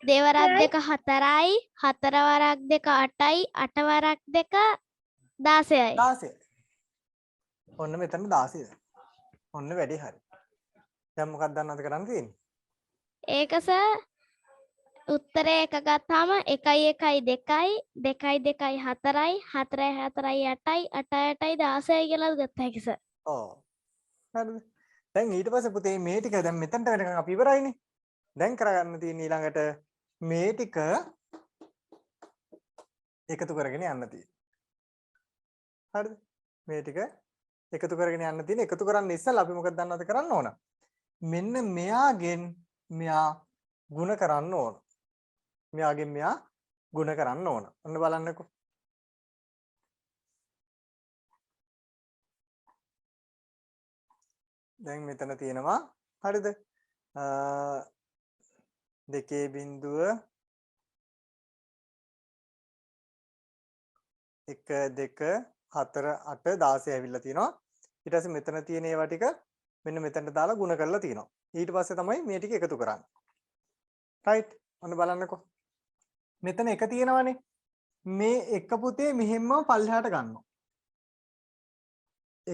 දෙවරක් දෙක 4යි 4 වරක් දෙක 8යි 8 වරක් දෙක 16යි 16. ඔන්න මෙතන 16. ඔන්න වැඩි හරි. දැන් මොකක්ද දන්නවද කරන්න තියෙන්නේ? ඒක සර් උත්තරේ එක ගත්තාම 1 1 2යි 2 2යි 4යි 4 4යි 8යි 8 8යි 16යි කියලා ගත්තා හැකි සර්. ඔව්. හරිද? දැන් ඊට පස්සේ පුතේ මේ ටික දැන් මෙතනට වෙනකන් අපි ඉවරයිනේ. දැන් කරගන්න තියෙන ඊළඟට මේ ටික එකතු කරගෙන යන්න තියෙන්නේ. හරිද? මේ ටික එකතු කරගෙන යන්න තියෙන එකතු කරන්න ඉස්සෙල්ලා අපි මොකද දන්නවද කරන්න ඕන? මෙන්න මෙයාගෙන් මෙයා ಗುಣ කරන්න ඕන. මෙයාගෙන් මෙයා ಗುಣ කරන්න ඕන. ඔන්න බලන්නකෝ. දැන් මෙතන තියෙනවා හරිද? 2.1 2 4 8 16 ඇවිල්ලා තියෙනවා. ඊට පස්සේ මෙතන තියෙන ඒවා ටික මෙන්න මෙතනට දාලා ಗುಣ කරලා තියෙනවා. ඊට පස්සේ තමයි මේ ටික එකතු කරන්නේ. රයිට්? ඔන්න බලන්නකෝ. මෙතන එක තියෙනවනේ. මේ එක පුතේ මෙහෙම්ම පල්ලෙහාට ගන්නවා.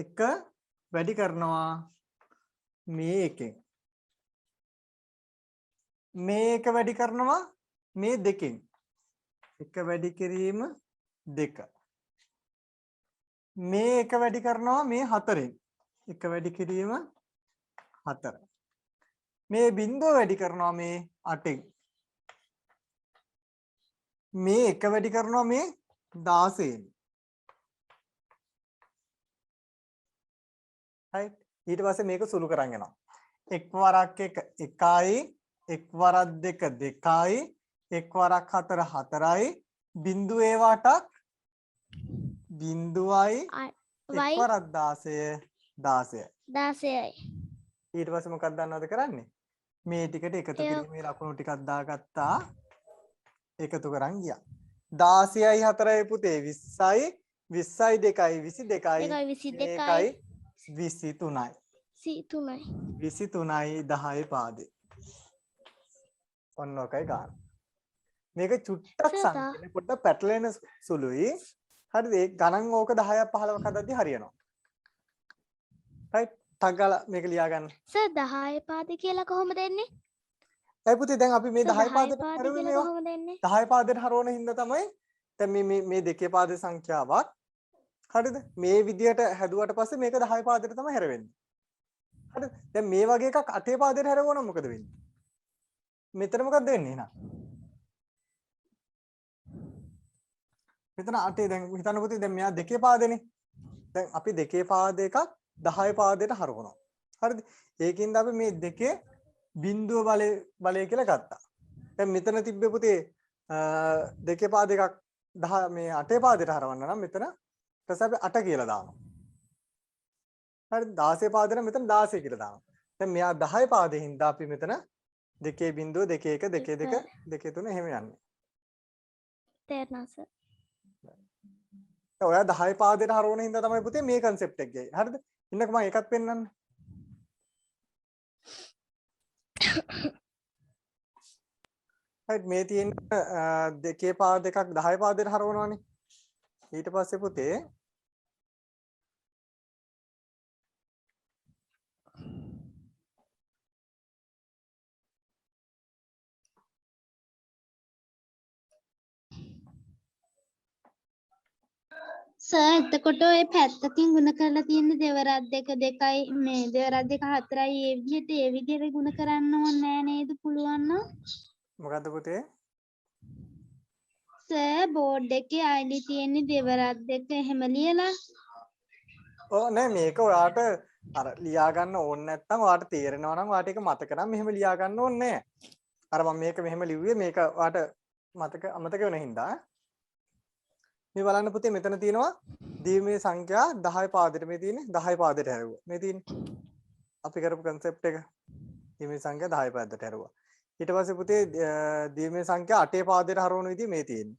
එක වැඩි කරනවා මේ එකෙන්. මේ එක වැඩි කරනවා මේ දෙකෙන්. එක වැඩි කිරීම 2. මේ එක වැඩි කරනවා මේ 4ෙන්. එක වැඩි කිරීම 4. මේ බිංදුව වැඩි කරනවා මේ 8ෙන්. මේ එක වැඩි කරනවා මේ 16ෙන්. right ඊට පස්සේ මේක සුළු කරන් යනවා. එක් වරක් එක 1යි, එක් වරක් දෙක 2යි, එක් වරක් 4 4යි, බිංදුවේ 8ක් බිංදුවයි එක් වරක් 16 16යි. 16යි. ඊට පස්සේ මොකක්ද දන්නවද කරන්නේ? මේ ටිකට එකතු කිරීමේ ලකුණු ටිකක් දාගත්තා. එකතු කරන් ගියා. 16යි 4යි පුතේ 20යි 20යි 2යි 22යි 22යි 23යි 23යි 10යි පාදේ. ඔන්න ඔකයි ගන්න. මේක චුට්ටක් සංකේත පොඩ්ඩක් පැටලෙන සුළුයි. හරිද? ඒ ගණන් ඕක 10ක් 15ක් හදද්දි හරියනවා. රයිට්? ටග්ගල මේක ලියා ගන්න. සර් 10 පාදේ කියලා කොහොමද එන්නේ? ඒ පුතේ දැන් අපි මේ 10 පාදයට පාදේ හරවන්නේ කියලා කොහොමද එන්නේ? 10 පාදයට හරවන හින්දා තමයි දැන් මේ දෙකේ පාදේ සංඛ්‍යාවක්. හරිද? මේ විදියට හැදුවට පස්සේ මේක 10 පාදයට තමයි හැරෙන්නේ. හරිද? දැන් මේ වගේ එකක් 8 පාදයට හැරවුවොත් මොකද වෙන්නේ? මෙතන මොකක්ද වෙන්නේ එහෙනම්? මෙතන 8 දැන් හිතන්න පුතේ දැන් මෙයා දෙකේ පාදේනේ. දැන් අපි දෙකේ පාද එකක් 10 පාදයට හරවනවා. හරිද? ඒකින්ද අපි මේ දෙකේ බිංදුව බලය කියලා ගත්තා. දැන් මෙතන තිබ්බේ පුතේ දෙකේ පාද එකක් 10 මේ 8 පාදයට හරවන්න නම් මෙතන ඊට අපි 8 කියලා දානවා. හරිද? 16 පාදෙට මෙතන 16 කියලා දානවා. දැන් මෙයා 10 පාදේ හින්දා අපි මෙතන දෙකේ බිංදුව 2 1 2 2 2 3 එහෙම යන්නේ. තේරෙනවා සර්. ඔයා 10 පාදයට හරවන හින්දා තමයි පුතේ මේ concept එක ගියේ. හරිද? ඉන්නකෝ මම ඒකත් පෙන්නන්න. right මේ තියෙන දෙකේ පාද එකක් 10 පාදයට හරවනවානේ. ඊට පස්සේ පුතේ සර් එතකොට ඔය පැත්තකින් ගුණ කරලා තියෙන දෙවරක් දෙක 2යි මේ දෙවරක් දෙක 4යි ඒ විදිහට ගුණ කරන්න ඕනේ නෑ නේද පුළුවන් නම්? මොකද්ද පුතේ? සර් බෝඩ් එකේ අයිඩි තියෙන්නේ දෙවරක් දෙක එහෙම ලියලා. ඔව් නෑ මේක ඔයාට අර ලියා ගන්න ඕනේ නැත්නම් ඔයාට තේරෙනවා නම් ඔයාට ඒක මතක නම් මෙහෙම ලියා ගන්න ඕනේ නෑ. අර මම මේක මෙහෙම ලිව්වේ මේක ඔයාට අමතක වෙන හින්දා. මේ බලන්න පුතේ මෙතන තියෙනවා දීමේ සංඛ්‍යා 10 පාදෙට මේ තියෙන්නේ 10 පාදෙට හැරුවා. මේ තියෙන්නේ. අපි කරපු concept එක. දීමේ සංඛ්‍යා 10 පැත්තට හැරුවා. ඊට පස්සේ පුතේ දීමේ සංඛ්‍යා 8 පාදයට හරවන විදිහ මේ තියෙන්නේ.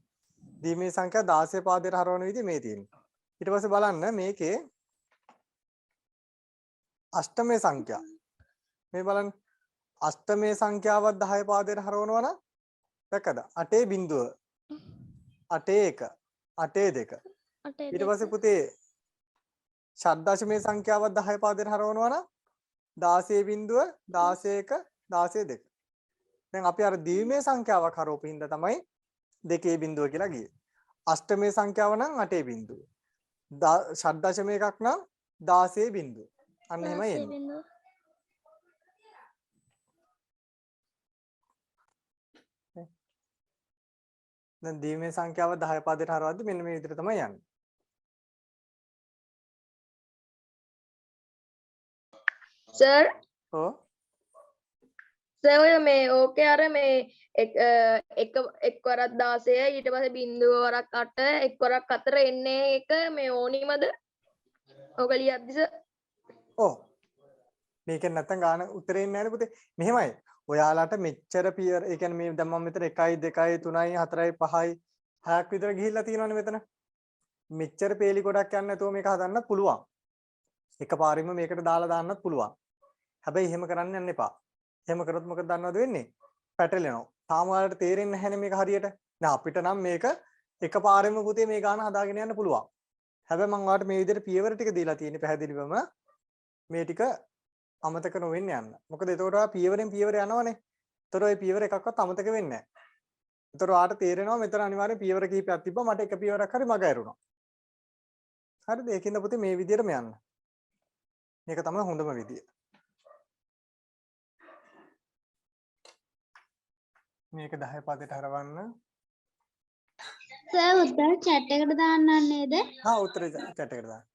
දීමේ සංඛ්‍යා 16 පාදයට හරවන විදිහ මේ තියෙන්නේ. ඊට පස්සේ බලන්න මේකේ අෂ්ටමේ සංඛ්‍යා. මේ බලන්න අෂ්ටමේ සංඛ්‍යාවත් 10 පාදයට හරවනවා නම් දැක්කද? 8 බිඳුව 8 1 8 2 ඊට පස්සේ පුතේ ෂඩ්දශමේ සංඛ්‍යාවත් 10 පාදයට හරවනවා නම් 16 බිඳුව 16 1 16 2 දැන් අපි අර දීමේ සංඛ්‍යාවක් හරවපු හින්දා තමයි 2 බිඳුව කියලා ගියේ. අෂ්ටමේ සංඛ්‍යාව නම් 8 බිඳුව. ෂඩ්දශමේ එකක් නම් 16 බිඳුව. අන්න එහෙම එන්නේ. දැන් දීමේ සංඛ්‍යාව 10 පාදයට හරවද්දි මෙන්න මේ විදිහට තමයි යන්නේ. සර් ඔව්. සර් ඔය මේ ඕකේ අර මේ එක වරක් 16 ඊට පස්සේ බිංදුව වරක් 8 එක් වරක් 4 එන්නේ එක මේ ඕනිමද? ඔක ලියද්දි සර්. ඔව්. මේකෙන් නැත්තම් ගාන උත්තරේ එන්නේ නැහැ පුතේ. මෙහෙමයි. ඔයාලට මෙච්චර පියවර ඒ කියන්නේ මේ දැන් මම මෙතන 1 2 3 4 5 6ක් විතර ගිහිල්ලා තියෙනවනේ මෙතන. මෙච්චර පේලි ගොඩක් යන්නේ නැතුව මේක හදන්නත් පුළුවන්. එකපාරින්ම මේකට දාලා දාන්නත් පුළුවන්. හැබැයි එහෙම කරන්න යන්න එපා. එහෙම කරොත් මොකද දන්නවද වෙන්නේ? පැටලෙනවා. තාම ඔයාලට තේරෙන්නේ නැහැනේ මේක හරියට. දැන් අපිට නම් මේක එකපාරෙම පුතේ මේ ගාන හදාගෙන යන්න පුළුවන්. හැබැයි මම ඔයාලට මේ විදිහට පියවර ටික දීලා තියෙන්නේ පැහැදිලිවම මේ ටික අමතක නොවෙන්න යන්න. මොකද එතකොට ඔයා පියවරෙන් පියවර යනවනේ. ඒතර ඔය පියවර එකක්වත් අමතක වෙන්නේ නැහැ. ඒතර ඔයාට තේරෙනවා මෙතන අනිවාර්යෙන් පියවර කිහිපයක් තිබ්බා මට එක පියවරක් හරි මග ඇරුණා. හරිද? ඒකින්ද පුතේ මේ විදිහටම යන්න. මේක තමයි හොඳම විදිය. මේක 10 පාදයට හරවන්න. සර් උත්තර chat එකට දාන්න නේද? හා උත්තරේ chat එකට දාන්න.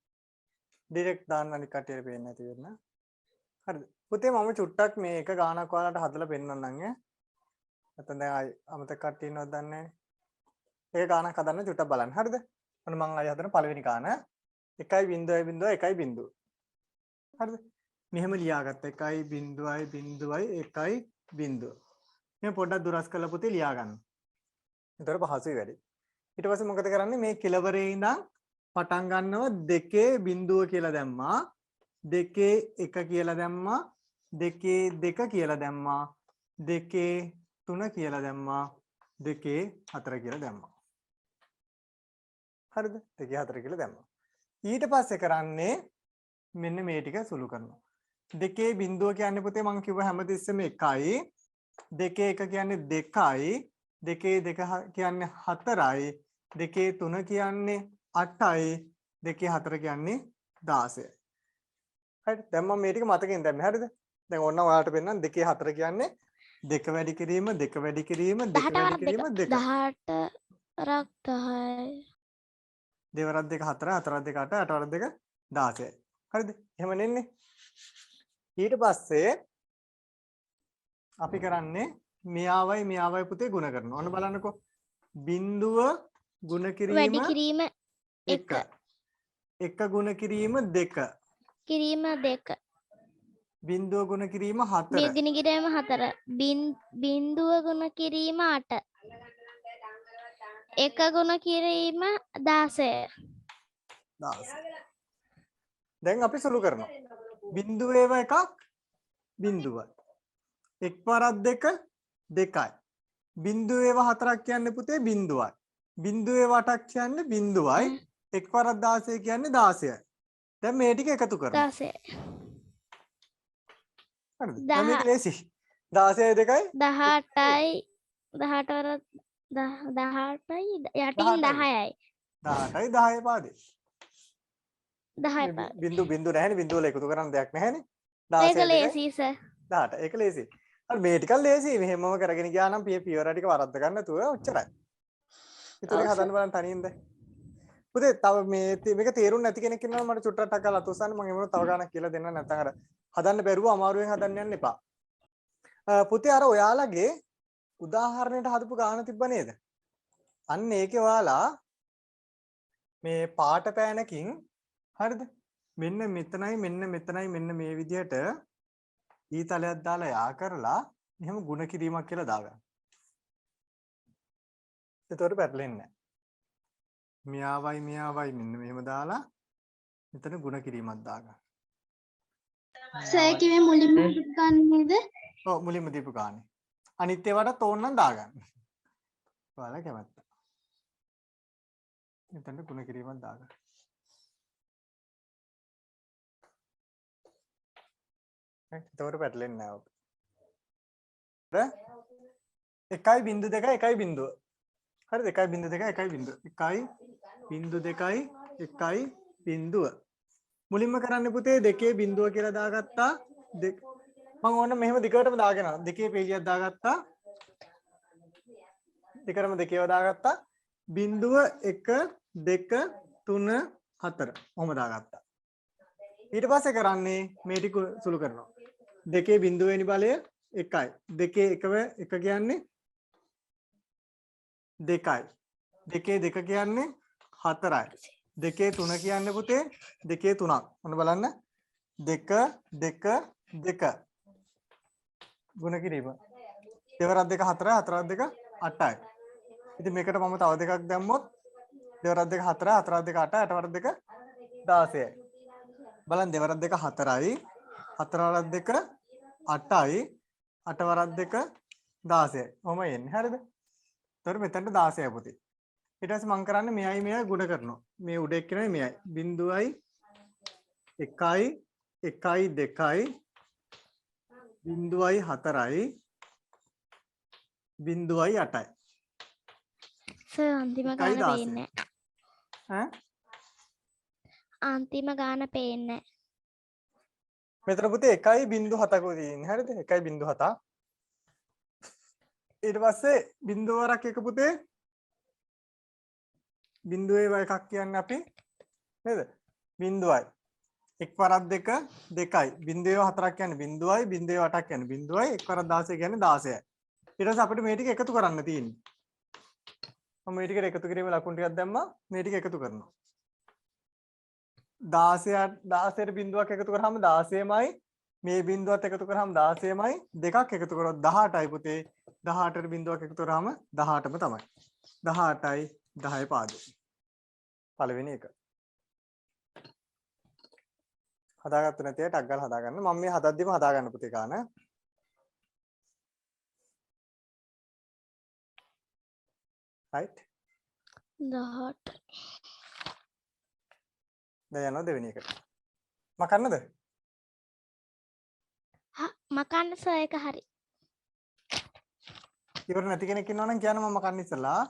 ඩිරෙක්ට් දාන්න අනිත් කටියට පේන්නේ නැති වෙන්න. හරිද? පුතේ මම චුට්ටක් මේක ගානක් ඔයාලට හදලා පෙන්නන්නම් ඈ. නැත්නම් දැන් ආයි අමතක කට්ටිය ඉන්නවද දන්නේ නැහැ. ඒක ගානක් හදන්න චුට්ටක් බලන්න. හරිද? ඔන්න මම ආයි හදන පළවෙනි ගාන 1.0.1. හරිද? මෙහෙම ලියාගත්ත 1.0.1. මේ පොඩ්ඩක් දුරස් කරලා පුතේ ලියා ගන්න. ඒතර පහසුයි වැඩි. ඊට පස්සේ මොකද කරන්නේ මේ කෙලවරේ ඉඳන් පටන් ගන්නව 2 කියලා දැම්මා. 2 1 කියලා දැම්මා. 2 2 කියලා දැම්මා. 2 3 කියලා දැම්මා. 2 4 කියලා දැම්මා. හරිද? 2 4 කියලා දැම්මා. ඊට පස්සේ කරන්නේ මෙන්න මේ ටික සුළු කරනවා. 2 බිඳුව කියන්නේ පුතේ මම කිව්ව හැමතිස්සෙම 1යි. 2 1 කියන්නේ 2යි. 2 2 කියන්නේ 4යි. 2 3 කියන්නේ 8යි. 2 4 කියන්නේ 16යි. හරිද? දැන් මම මේ ටික මතකෙන් දැම්මේ. හරිද? දැන් ඕන්න ඔයාලට පෙන්නන්න 2 4 කියන්නේ 2 වැඩි කිරීම 2 වැඩි කිරීම 2 වැඩි කිරීම 2. 18 රක් 10යි. දෙවරක් 2 4 4ක් 2 8 8ක් 2 16යි. හරිද? එහෙම නෙන්නේ. ඊට පස්සේ අපි කරන්නේ මෙයාවයි පුතේ ගුණ කරනවා. ඔන්න බලන්නකෝ. බිඳුව ගුණ වැඩි කිරීම කිරීම 1. 1 ගුණ කිරීම 2. කිරීම 2. බිඳුව ගුණ කිරීම 4. බිඳින කිරීම 4. බිඳුව ගුණ කිරීම 8. 1 ගුණ කිරීම 16. 16. දැන් අපි සුළු කරනවා. බිඳුවේව එකක් බිඳුවයි. එක් වරක් 2 2යි. බිඳුවේව 4ක් කියන්නේ පුතේ බිඳුවයි. බිඳුවේව 8ක් කියන්නේ බිඳුවයි. එක් වරක් 16 කියන්නේ 16යි. දැන් මේ ටික එකතු කරනවා. 16. හරිද? දැන් මේක ලේසි. 16යි 2යි 18යි 18 වර 18යි යටින් 10යි. 18යි 10 පාදේ. 10 පාද. බිඳු නැහැනේ බිඳු වල එකතු කරන්න දෙයක් නැහැනේ. ඒක 16 ලේසි සර්. 18 ඒක ලේසි. අර මේ ටිකක් ලේසි. මෙහෙමම කරගෙන ගියා නම් පියවර ටික වරද්ද ගන්න නැතුව ඔච්චරයි. ඊටු ටික හදන්න බලන්න තනියෙන්ද. පුතේ තව මේක තේරුම් නැති කෙනෙක් ඉන්නවා මට චුට්ටක් ටක්කලා අතොස්සන්න මම එමුණු තව ගානක් කියලා දෙන්න නැත්නම් අර හදන්න බැරුව අමාරුවෙන් හදන්න යන්න එපා. පුතේ අර ඔයාලගේ උදාහරණයට හදපු ගාන තිබ්බ නේද? අන්න ඒකේ ඔයාලා මේ පාට පෑනකින් හරිද? මෙන්න මෙතනයි මෙන්න මෙතනයි මෙන්න මේ විදිහට ඊතලයක් දාලා යා කරලා එහෙම ಗುಣ කිරීමක් කියලා දාගන්න. එතකොට පැටලෙන්නේ නැහැ. මෙයාවයි මෙන්න මෙහෙම දාලා මෙතන ಗುಣ කිරීමක් දාගන්න. සර් කිව්වේ මුලින්ම ගන්නේද? ඔව් මුලින්ම දීපු ගානේ. අනිත් ඒවාට ඕනනම් දාගන්න. ඔයාලා කැමැත්ත. මෙතන ಗುಣ කිරීමක් දාගන්න. එතකොට පැටලෙන්නේ නැහැ ඔබ. 1.2 1.0. හරිද? 1.2 1.0. 1.2 මුලින්ම කරන්න පුතේ දෙකේ බිඳුව කියලා දාගත්තා. මම ඕන මෙහෙම දිගටම දාගෙන දෙකේ පේජියක් දාගත්තා. දෙකම දෙකේව දාගත්තා. බිඳුව 1 2 3 4 ඔහොම දාගත්තා. ඊට පස්සේ කරන්නේ මේ ටික සුළු කරනවා. දෙකේ බිඳුව වෙනි බලය 1යි. දෙකේ 1 කියන්නේ 2යි. දෙකේ 2 කියන්නේ 4යි. දෙකේ 3 කියන්නේ පුතේ දෙකේ 3ක්. ඔන්න බලන්න 2 2 2 ගුණ කිරීම. දෙවරක් 2 4යි හතරක් 2 8යි. ඉතින් මේකට මම තව දෙකක් දැම්මොත් දෙවරක් 2 4යි හතරක් 2 8යි අටවරක් 2 16යි. බලන්න දෙවරක් 2 4යි හතරවරක් 2 8යි අටවරක් 2 16යි. ඔහම එන්නේ. හරිද? එතකොට මෙතනට 16යි පුතේ. ඊට පස්සේ මම කරන්නේ මෙයයි ගුණ කරනවා. මේ උඩ එක්කෙනයි මෙයයි. බිඳුවයි 1යි 1යි 2යි බිඳුවයි 4යි බිඳුවයි 8යි. සර් අන්තිම ගාන පේන්නේ ඈ අන්තිම ගාන පේන්නේ මෙතන පුතේ 1.7ක තියෙන්නේ. හරිද? 1.7. ඊට පස්සේ බිඳුවරක් එක පුතේ බිඳුවේ එකක් කියන්නේ අපි නේද? බිඳුවයි. එක් වරක් 2 2යි. බිඳුවේ 4ක් කියන්නේ බිඳුවයි. බිඳුවේ 8ක් කියන්නේ බිඳුවයි. එක් වරක් 16 කියන්නේ 16යි. ඊට පස්සේ අපිට මේ ටික එකතු කරන්න තියෙන්නේ. මම මේ ටිකට එකතු කිරීමේ ලකුණු ටිකක් දැම්මා. මේ ටික එකතු කරනවා. 16ට බිඳුවක් එකතු කරාම 16මයි. මේ බිඳුවත් එකතු කරාම 16මයි. දෙකක් එකතු කරොත් 18යි පුතේ. 18ට බිඳුවක් එකතු කරාම 18ම තමයි. 18යි 10 පාදේ. පළවෙනි එක. හදාගත්ත නැති අය ටක් ගාලා හදාගන්න. මම මේ හදද්දිම හදාගන්න පුතේ කාන. right 18 දැන් යනවා දෙවෙනි එකට. මකන්නද? මකන්න සර් එක හරි ඉවර නැති කෙනෙක් ඉන්නවා නම් කියන්න මම මකන්න ඉස්සලා.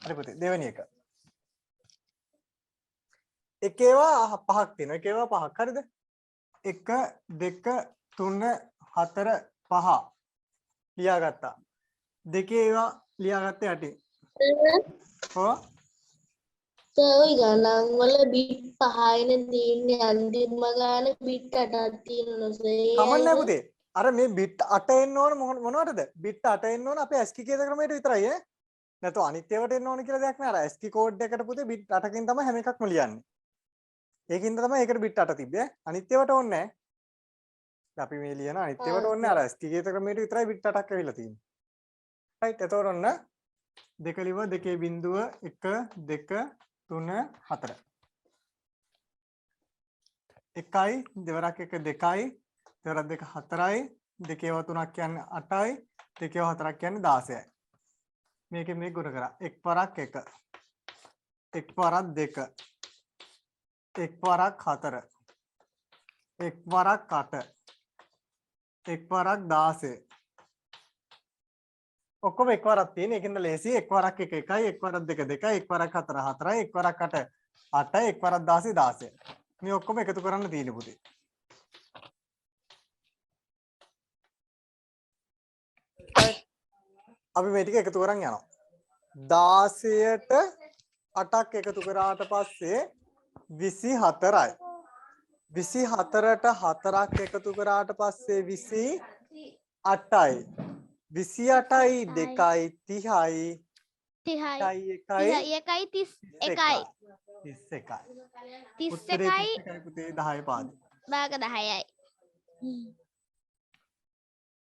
හරි පුතේ දෙවෙනි එක. එකේවා පහක් තියෙනවා. එකේවා පහක්. හරිද? 1 2 3 4 5 ලියාගත්තා. දෙකේ ඒවා ලියාගත්තේ යටින්. ඔව්. සර්වි ගණන් වල බිට් 5යිනේ තියෙන්නේ අන්තිම ගාන බිට් 8ක් තියෙනවා කමන්නේ පුතේ. අර මේ බිට් 8 එන්න ඕන මොනවටද? බිට් 8 එන්න ඕන අපේ ASCII කේද ක්‍රමයට විතරයි ඈ. නැත්නම් අනිත් ඒවාට එන්න ඕන කියලා දෙයක් නෑ. අර ASCII කෝඩ් එකට පුතේ බිට් 8කින් තමයි හැම එකක්ම ලියන්නේ. ඒකින්ද තමයි ඒකට බිට් 8 තිබ්බේ. අනිත් ඒවාට ඕනේ නෑ. අපි මේ ලියන අනිත් ඒවාට ඕනේ අර ASCII කේද ක්‍රමයට විතරයි බිට් 8ක් ඇවිල්ලා තියෙන්නේ. right එතකොට ඔන්න දෙක ලිව දෙකේ බිඳුව 1 2 3 4 එකයි දෙවරක් 1 2යි දෙවරක් 2 4යි දෙකේව 3ක් කියන්නේ 8යි දෙකේව 4ක් කියන්නේ 16යි මේකෙන් මේක ගුණ කරා එක් වරක් 1 එක් වරක් 2 එක් වරක් 4 එක් වරක් 8 එක් වරක් 16 ඔක්කොම එක් වරක් තියෙන. ඒකෙන්ද ලේසි එක් වරක් 1 1යි එක් වරක් 2 2යි එක් වරක් 4 4යි එක් වරක් 8 8යි එක් වරක් 16 16. මේ ඔක්කොම එකතු කරන්න තියෙන පුතේ. අපි මේ ටික එකතු කරන් යනවා. 16ට 8ක් එකතු කරාට පස්සේ 24යි. 24ට 4ක් එකතු කරාට පස්සේ 28යි. 28යි 2යි 30යි 30යි 1යි 1යි 31යි 31යි. උත්තරේ 31යි 31යි පුතේ 10 පාදේ. භාග 10යි.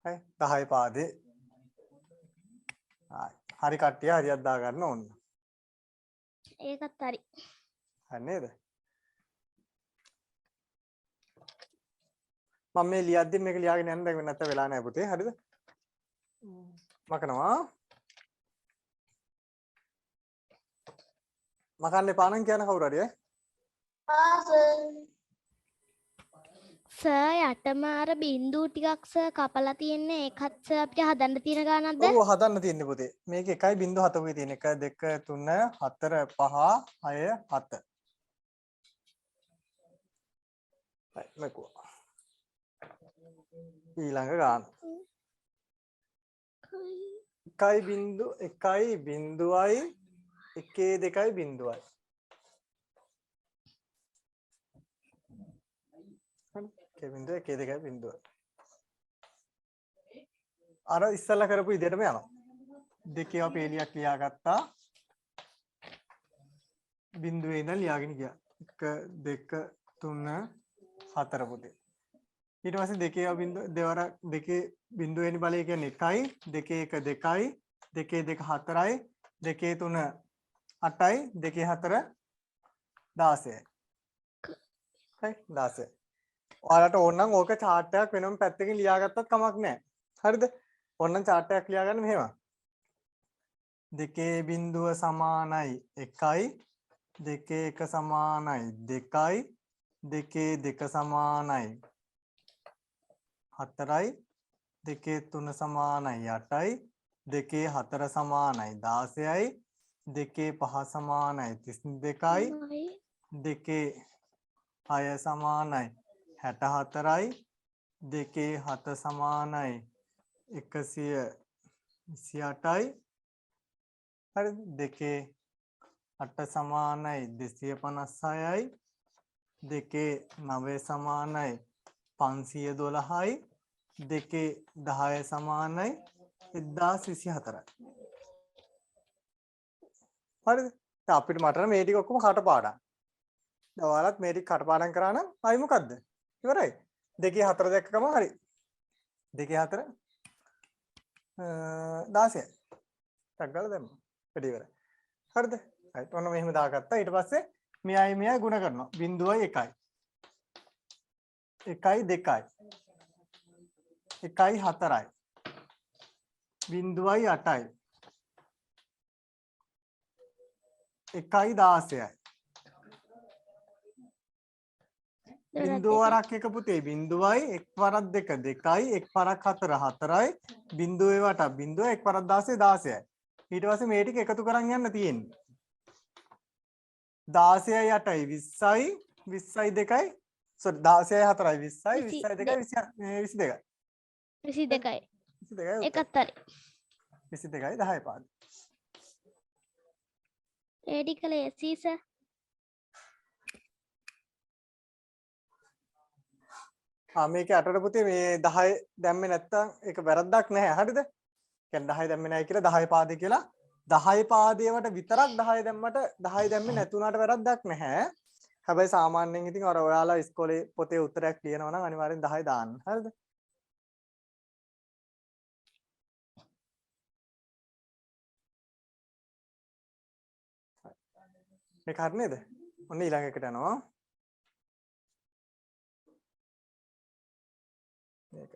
හරි 10 පාදේ. හරි කට්ටිය හරියක් දාගන්න ඕන. ඒකත් හරි. හරි නේද? මම මේ ලියද්දි මේක ලියාගෙන යන්න දැන් නැත්නම් වෙලා නැහැ පුතේ. හරිද? මකනවා. මකන්න එපා නම් කියන කවුරු හරි ඈ. සර් යටම අර බින්දු ටිකක් සර් කපලා තියෙන්නේ ඒකත් සර් අපිට හදන්න තියෙන ගානක්ද? ඔව් හදන්න තියෙන්නේ පුතේ. මේක 1.7 තියෙන 1 2 3 4 5 6 7. හරි මකුවා. ඊළඟ ගාන. 1.1 1.0යි 1 2.0යි. බිඳුව 1 2 බිඳුව. අර ඉස්සෙල්ලා කරපු විදිහටම යනවා. දෙකේ අපි එලියක් ලියාගත්තා. බිඳුවේ ඉඳන් ලියාගෙන ගියා. 1 2 3 4 පුතේ. ඊට පස්සේ දෙකේ බිඳුව දෙවරක් දෙකේ බිඳුව වෙනි බලය කියන්නේ 1යි, දෙකේ 1 2යි, දෙකේ 2 4යි, දෙකේ 3 8යි, දෙකේ 4 16යි. හරි 16. ඔයාලට ඕන නම් ඕක chart එකක් වෙනම පැත්තකින් ලියාගත්තත් කමක් නැහැ. හරිද? ඕනනම් chart එකක් ලියාගන්න මෙහෙම. දෙකේ බිඳුව සමානයි 1යි, දෙකේ 1 සමානයි 2යි, දෙකේ 2 සමානයි 4යි, දෙකේ 3 සමානයි 8යි, දෙකේ 4 සමානයි 16යි, දෙකේ 5 සමානයි 32යි, දෙකේ 6 සමානයි 64යි, දෙකේ 7 සමානයි 128යි, හරි දෙකේ 8 සමානයි 256යි, දෙකේ 9 සමානයි 512යි, දෙකේ 10 සමානයි 1024යි. හරිද? දැන් අපිට මට මේ ටික ඔක්කොම කටපාඩම්. දැන් ඔයාලත් මේ ටික කටපාඩම් කරා නම් ආයි මොකද්ද? ඉවරයි. දෙකේ 4 දැක්කම හරි. දෙකේ 4 16යි. ටක් ගාලා දැම්මා. වැඩි ඉවරයි. හරිද? හරි. ඔන්න මෙහෙම දාගත්තා. ඊට පස්සේ මෙයයි මෙයයි ගුණ කරනවා. බිඳුවයි 1යි. 1යි 2යි. 1යි 4යි. බිඳුවයි 8යි. 1යි 16යි. බිඳුව වරක් එක පුතේ බිඳුවයි එක් වරක් දෙක 2යි එක් වරක් 4 4යි බිඳුවේ වට බිඳුව එක් වරක් 16 16යි. ඊට පස්සේ මේ ටික එකතු කරන් යන්න තියෙන්නේ. 16යි 8යි 20යි 20යි 2යි sorry 16යි 4යි 20යි 20යි 2යි 22යි 22යි. 22යි ඒකත් හරි. 22යි 10 පාද. ඒ ටික ලේසි සර්. මේක අටට පුතේ මේ 10 දැම්මේ නැත්තම් ඒක වැරද්දක් නැහැ. හරිද? කියන්නේ 10 දැම්මේ නැහැ කියලා 10 පාදේ කියලා 10 පාදේවට විතරක් 10 දැම්මට 10 දැම්මේ නැතුණාට වැරද්දක් නැහැ. හැබැයි සාමාන්‍යයෙන් ඉතින් අර ඔයාලා ඉස්කෝලේ පොතේ උත්තරයක් ලියනවා නම් අනිවාර්යෙන් 10 දාන්න. හරිද? මේක හරි නේද? ඔන්න ඊළඟ එකට යනවා. මේක.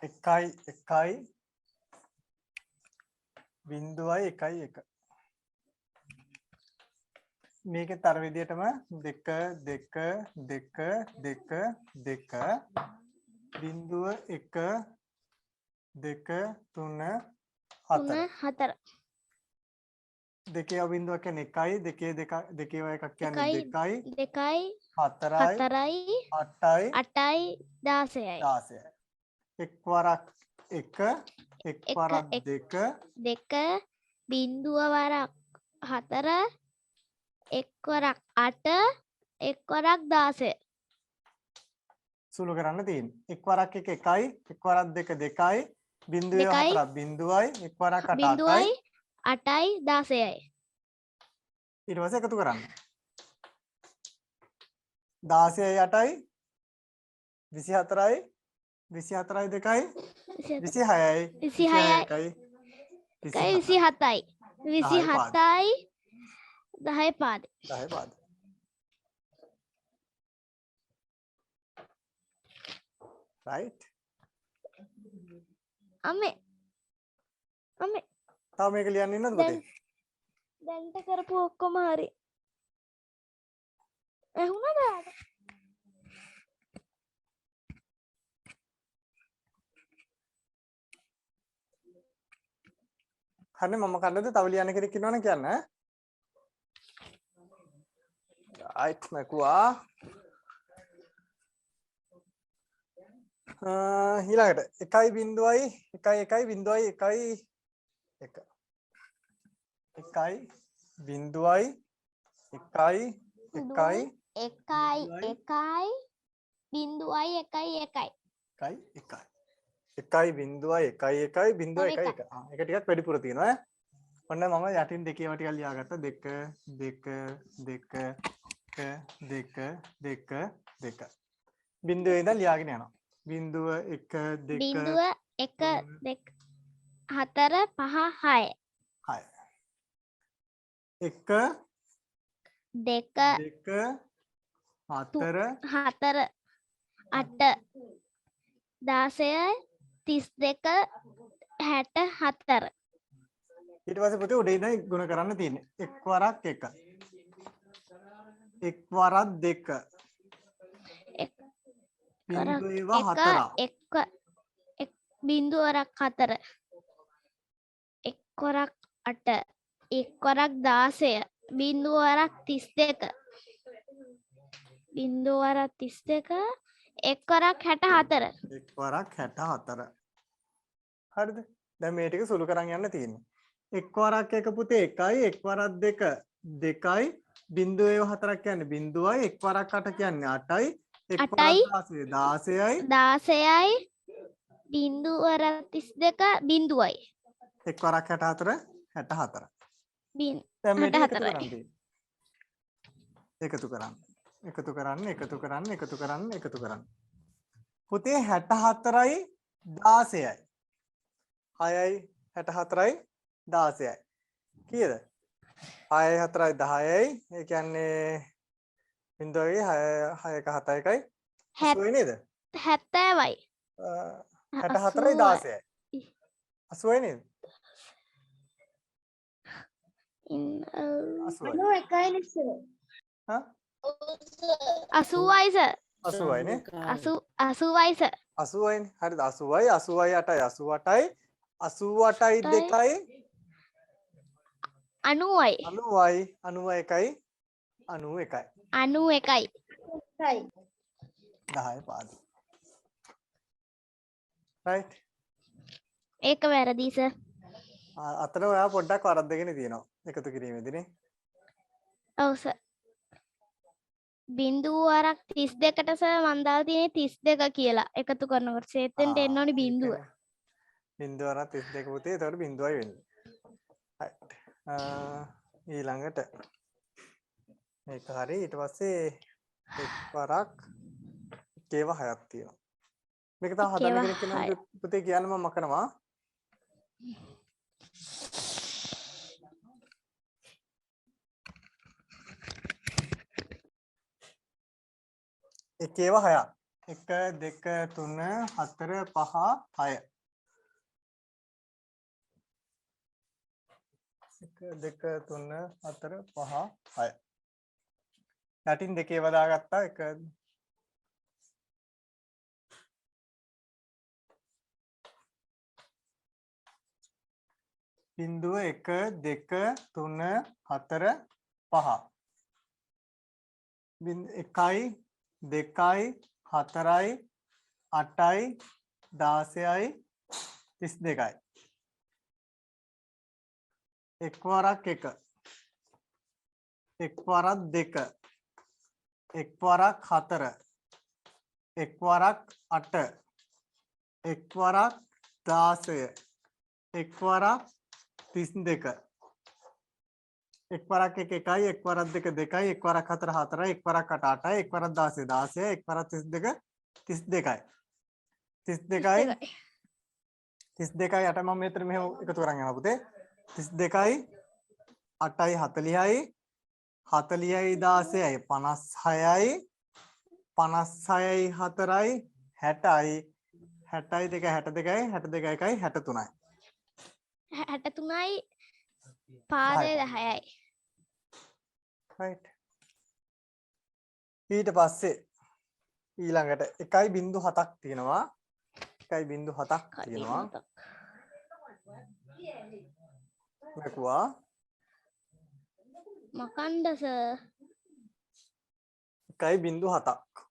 එකයි බිඳුවයි 1යි 1. මේකෙත් අර විදිහටම 2 2 2 2 2 බිඳුව 1 2 3 4 4. දෙකේ බිඳුව කියන්නේ 1යි දෙකේ දෙකේ එකක් කියන්නේ 2යි 2යි 4යි 4යි 8යි 8යි 16යි. 16යි. එක් වරක් 1 එක් වරක් 2 2 බිඳුව වරක් 4 එක් වරක් 8 එක් වරක් 16. සුළු කරන්න තියෙන්නේ. එක් වරක් එක 1යි, එක් වරක් දෙක 2යි, බිඳුවේ දෙකයි. 4ක් බිඳුවයි, එක් වරක් 8 8යි. බිඳුවයි 8යි 16යි. ඊට පස්සේ එකතු කරන්න. 16යි 8යි 24යි 24යි 2යි 26යි 26යි 1යි 27යි 27යි 10 පාද. 10 පාද. right. අම්මේ තව මේක ලියන්න ඉන්නවද පුතේ? දැන්ට කරපු ඔක්කොම හරි. ඇහුණාද ඔයාලට? හරිනේ මම කන්නද තව ලියන්න කෙනෙක් ඉන්නවනම් කියන්න ඈ. right මකුවා. ඊළඟට 1යි බිඳුවයි 1යි 1යි බිඳුවයි 1යි 1 1යි බිඳුවයි 1යි 1යි 1යි බිඳුවයි 1යි 1යි 1යි බිඳුවයි 1යි 1යි බිඳුව 1යි 1. ඒක ටිකක් වැඩිපුර තියෙනවා ඈ. ඔන්න මම යටින් දෙකේ ව ටිකක් ලියාගත්තා 2 2 2 2 2 2 බිඳුවේ ඉඳන් ලියාගෙන යනවා. බිඳුව 1 2 බිඳුව 1 2 4 5 6 6 1 2 2 4 4 8 16 32 64. ඊට පස්සේ පුතේ උඩ ඉඳන් ගුණ කරන්න තියෙන්නේ. එක් වරක් 1 එක් වරක් 2 බිඳුව 4 බිඳුවරක් 4 එක් වරක් 8 එක් වරක් 16 බිඳුවරක් 32 බිඳුවරක් 32 එක් වරක් 64. එක් වරක් 64. හරිද? දැන් මේ ටික සුළු කරන් යන්න තියෙන්නේ. එක් වරක් 1 පුතේ 1යි එක් වරක් 2 2යි බිඳුවේ 4ක් කියන්නේ බිඳුවයි එක් වරක් 8 කියන්නේ 8යි එක් වරක් 16යි 16යි බිඳුවරක් 32 බිඳුවයි එක් වරක් 64 64. බින් දැන් මේ ටික එකතු 64යි. කරන්න තියෙන්නේ. එකතු කරන්න. එකතු කරන්න එකතු කරන්න එකතු කරන්න එකතු කරන්න. පුතේ 64යි 16යි. 6යි 64යි 16යි. කීයද? 6යි 4යි 10යි. ඒ කියන්නේ බිඳුවයි 6 1 7 1යි. 80යි නේද? 70යි 64යි 16යි. 80යි නේද? 80යි. එකයි නේ හා 80යි සර් 80යි නේ? 80යි සර් 80යි නේ. හරිද? 80යි 80යි 8යි 88යි 2යි 90යි 90යි 91යි 91යි 91යි 10 පාද. right. ඒක වැරදි සර්. අතන ඔයා පොඩ්ඩක් වරද්දගෙන තියෙනවා එකතු කිරීමේදී නේ. ඔව් සර්. බිඳුවරක් 32ට සර් මන් දාලා තියෙන්නේ 32 කියලා එකතු කරනකොට සේත්තෙන්ට එන්න ඕනි බිඳුව. බිඳුව නම් 32 පුතේ. ඒතකොට බිඳුවයි වෙන්නේ. right. ඊළඟට මේක හරි. ඊට පස්සේ එක් වරක් එකේව 6ක් තියෙනවා. මේක තව හදන්න එකේව කෙනෙක් ඉන්නවද 6. පුතේ කියන්න මම මකනවා. එකේව 6ක්. 1 2 3 4 5 6. 1 2 3 4 5 6. යටින් දෙකේ වදාගත්තා. 1 බිඳුව 1 2 3 4 5. 1යි 2යි 4යි 8යි 16යි 32යි. එක් වරක් 1 එක් වරක් 2 එක් වරක් 4 එක් වරක් 8 එක් වරක් 16 එක් වරක් 32 එක් වරක් 1 1යි එක් වරක් 2 2යි එක් වරක් 4 4යි එක් වරක් 8 8යි එක් වරක් 16 16යි එක් වරක් 32 32යි 32යි 32යි 8 මම මෙතන මෙහෙම එකතු කරන් යනවා පුතේ 32යි 8යි 40යි 40යි 16යි 56යි 56යි 4යි 60යි 60යි 2 62යි 62යි 1යි 63යි 63යි පාදේ 10යි. right ඊට පස්සේ ඊළඟට 1.7ක් තියෙනවා 1.7ක් තියෙනවා ලකුවා මකණ්ඩ සර් 1.7ක්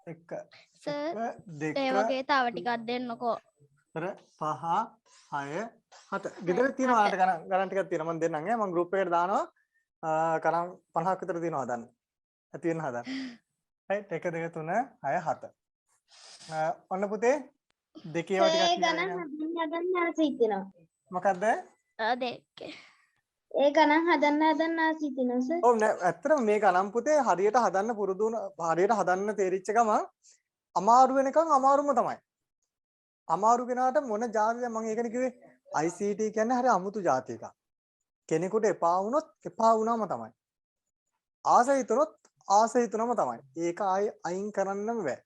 1 සර් 2 ඒ වගේ තව ටිකක් දෙන්නකෝ. 4 5 6 7 ගෙදර තියෙනවා ආට ගණන් ටිකක් තියෙනවා මම දෙන්නම් ඈ මම ගෲප් එකට දානවා කරන් 50ක් විතර තියෙනවා හදන්න ඇති වෙන හදන්න right 1 2 3 6 7 ඔන්න පුතේ දෙකේ ඒවා ඒ ටිකක් ගණන් හදන්න ආසයි හිතෙනවා. මොකද්ද දෙක ඒ ගණන් හදන්න ආසයි හිතෙනවා සර්. ඔව් නෑ ඇත්තටම මේ ගණන් පුතේ හරියට හදන්න පුරුදු වුණ හරියට හදන්න තේරිච්ච ගමන් අමාරු වෙනකන් අමාරුම තමයි අමාරු කෙනාට මොන જાතියද මම ඒකනේ කිව්වේ ICT කියන්නේ හරි අමුතු જાති එකක් කෙනෙකුට එපා වුණොත් එපා වුණාම තමයි ආසයි හිතුනොත් ආසයි හිතුනම තමයි ඒක ආයි අයින් කරන්නම බෑ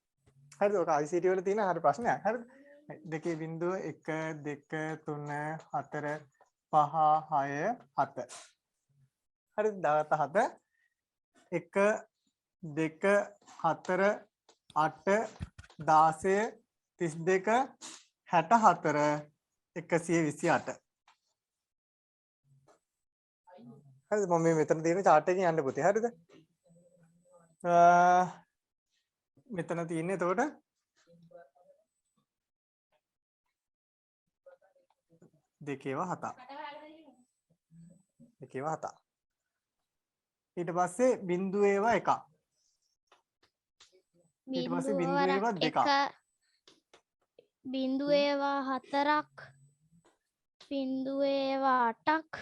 හරිද ඔක ICT වල තියෙන හරි ප්‍රශ්නයක් හරිද 2.1 2 3 4 5 6 7 හරිද දාත 7 1 2 4 8 16 32 64 128 හරිද මම මේ මෙතන තියෙන chart එකකින් යන්න පුතේ හරිද මෙතන තියෙන්නේ එතකොට දෙකේව 7 දෙකේව 7 ඊට පස්සේ බිංදුවේව 1 ඊට පස්සේ බිංදුවේව 2 බිංදුව ඒවා 4ක් බිංදුව ඒවා 8ක්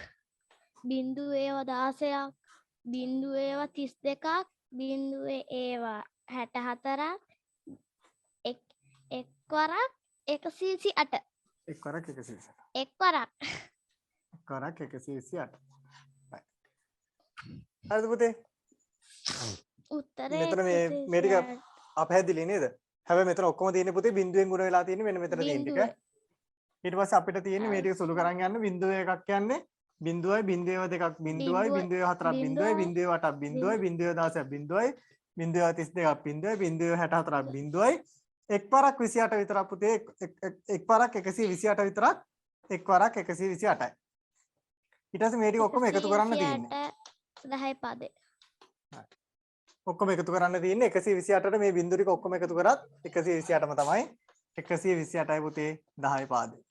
බිංදුව ඒවා 16ක් බිංදුව ඒවා 32ක් බිංදුව ඒවා 64ක් එක් වරක් 128 එක් වරක් 128 එක් වරක් එක් වරක් 128 හරිද පුතේ උත්තරේ මෙතන මේ ටික අපහැදිලි නේද හැබැයි මෙතන ඔක්කොම තියෙන්නේ පුතේ බිංදුවෙන් ගුණ වෙලා තියෙන්නේ මෙන්න මෙතන තියෙන ටික ඊට පස්සේ අපිට තියෙන්නේ මේ ටික සුළු කරන් යන්න බිංදුව එකක් කියන්නේ බිංදුවයි බිංදුවේව දෙකක් බිංදුවයි බිංදුවේව හතරක් බිංදුවයි බිංදුවේව අටක් බිංදුවයි බිංදුවේව 16ක් බිංදුවයි බිංදුවේව 32ක් බිංදුවයි බිංදුවේව 64ක් බිංදුවයි එක් වරක් 28 විතරක් පුතේ එක් වරක් 128 විතරක් එක් වරක් 128යි ඊට පස්සේ මේ ටික ඔක්කොම එකතු කරන්න තියෙන්නේ 10යි පාදේ ඔක්කොම එකතු කරන්න තියෙන්නේ 128ට මේ බිංදු ටික ඔක්කොම එකතු කරත් 128ම තමයි 128යි පුතේ 10යි පාදේ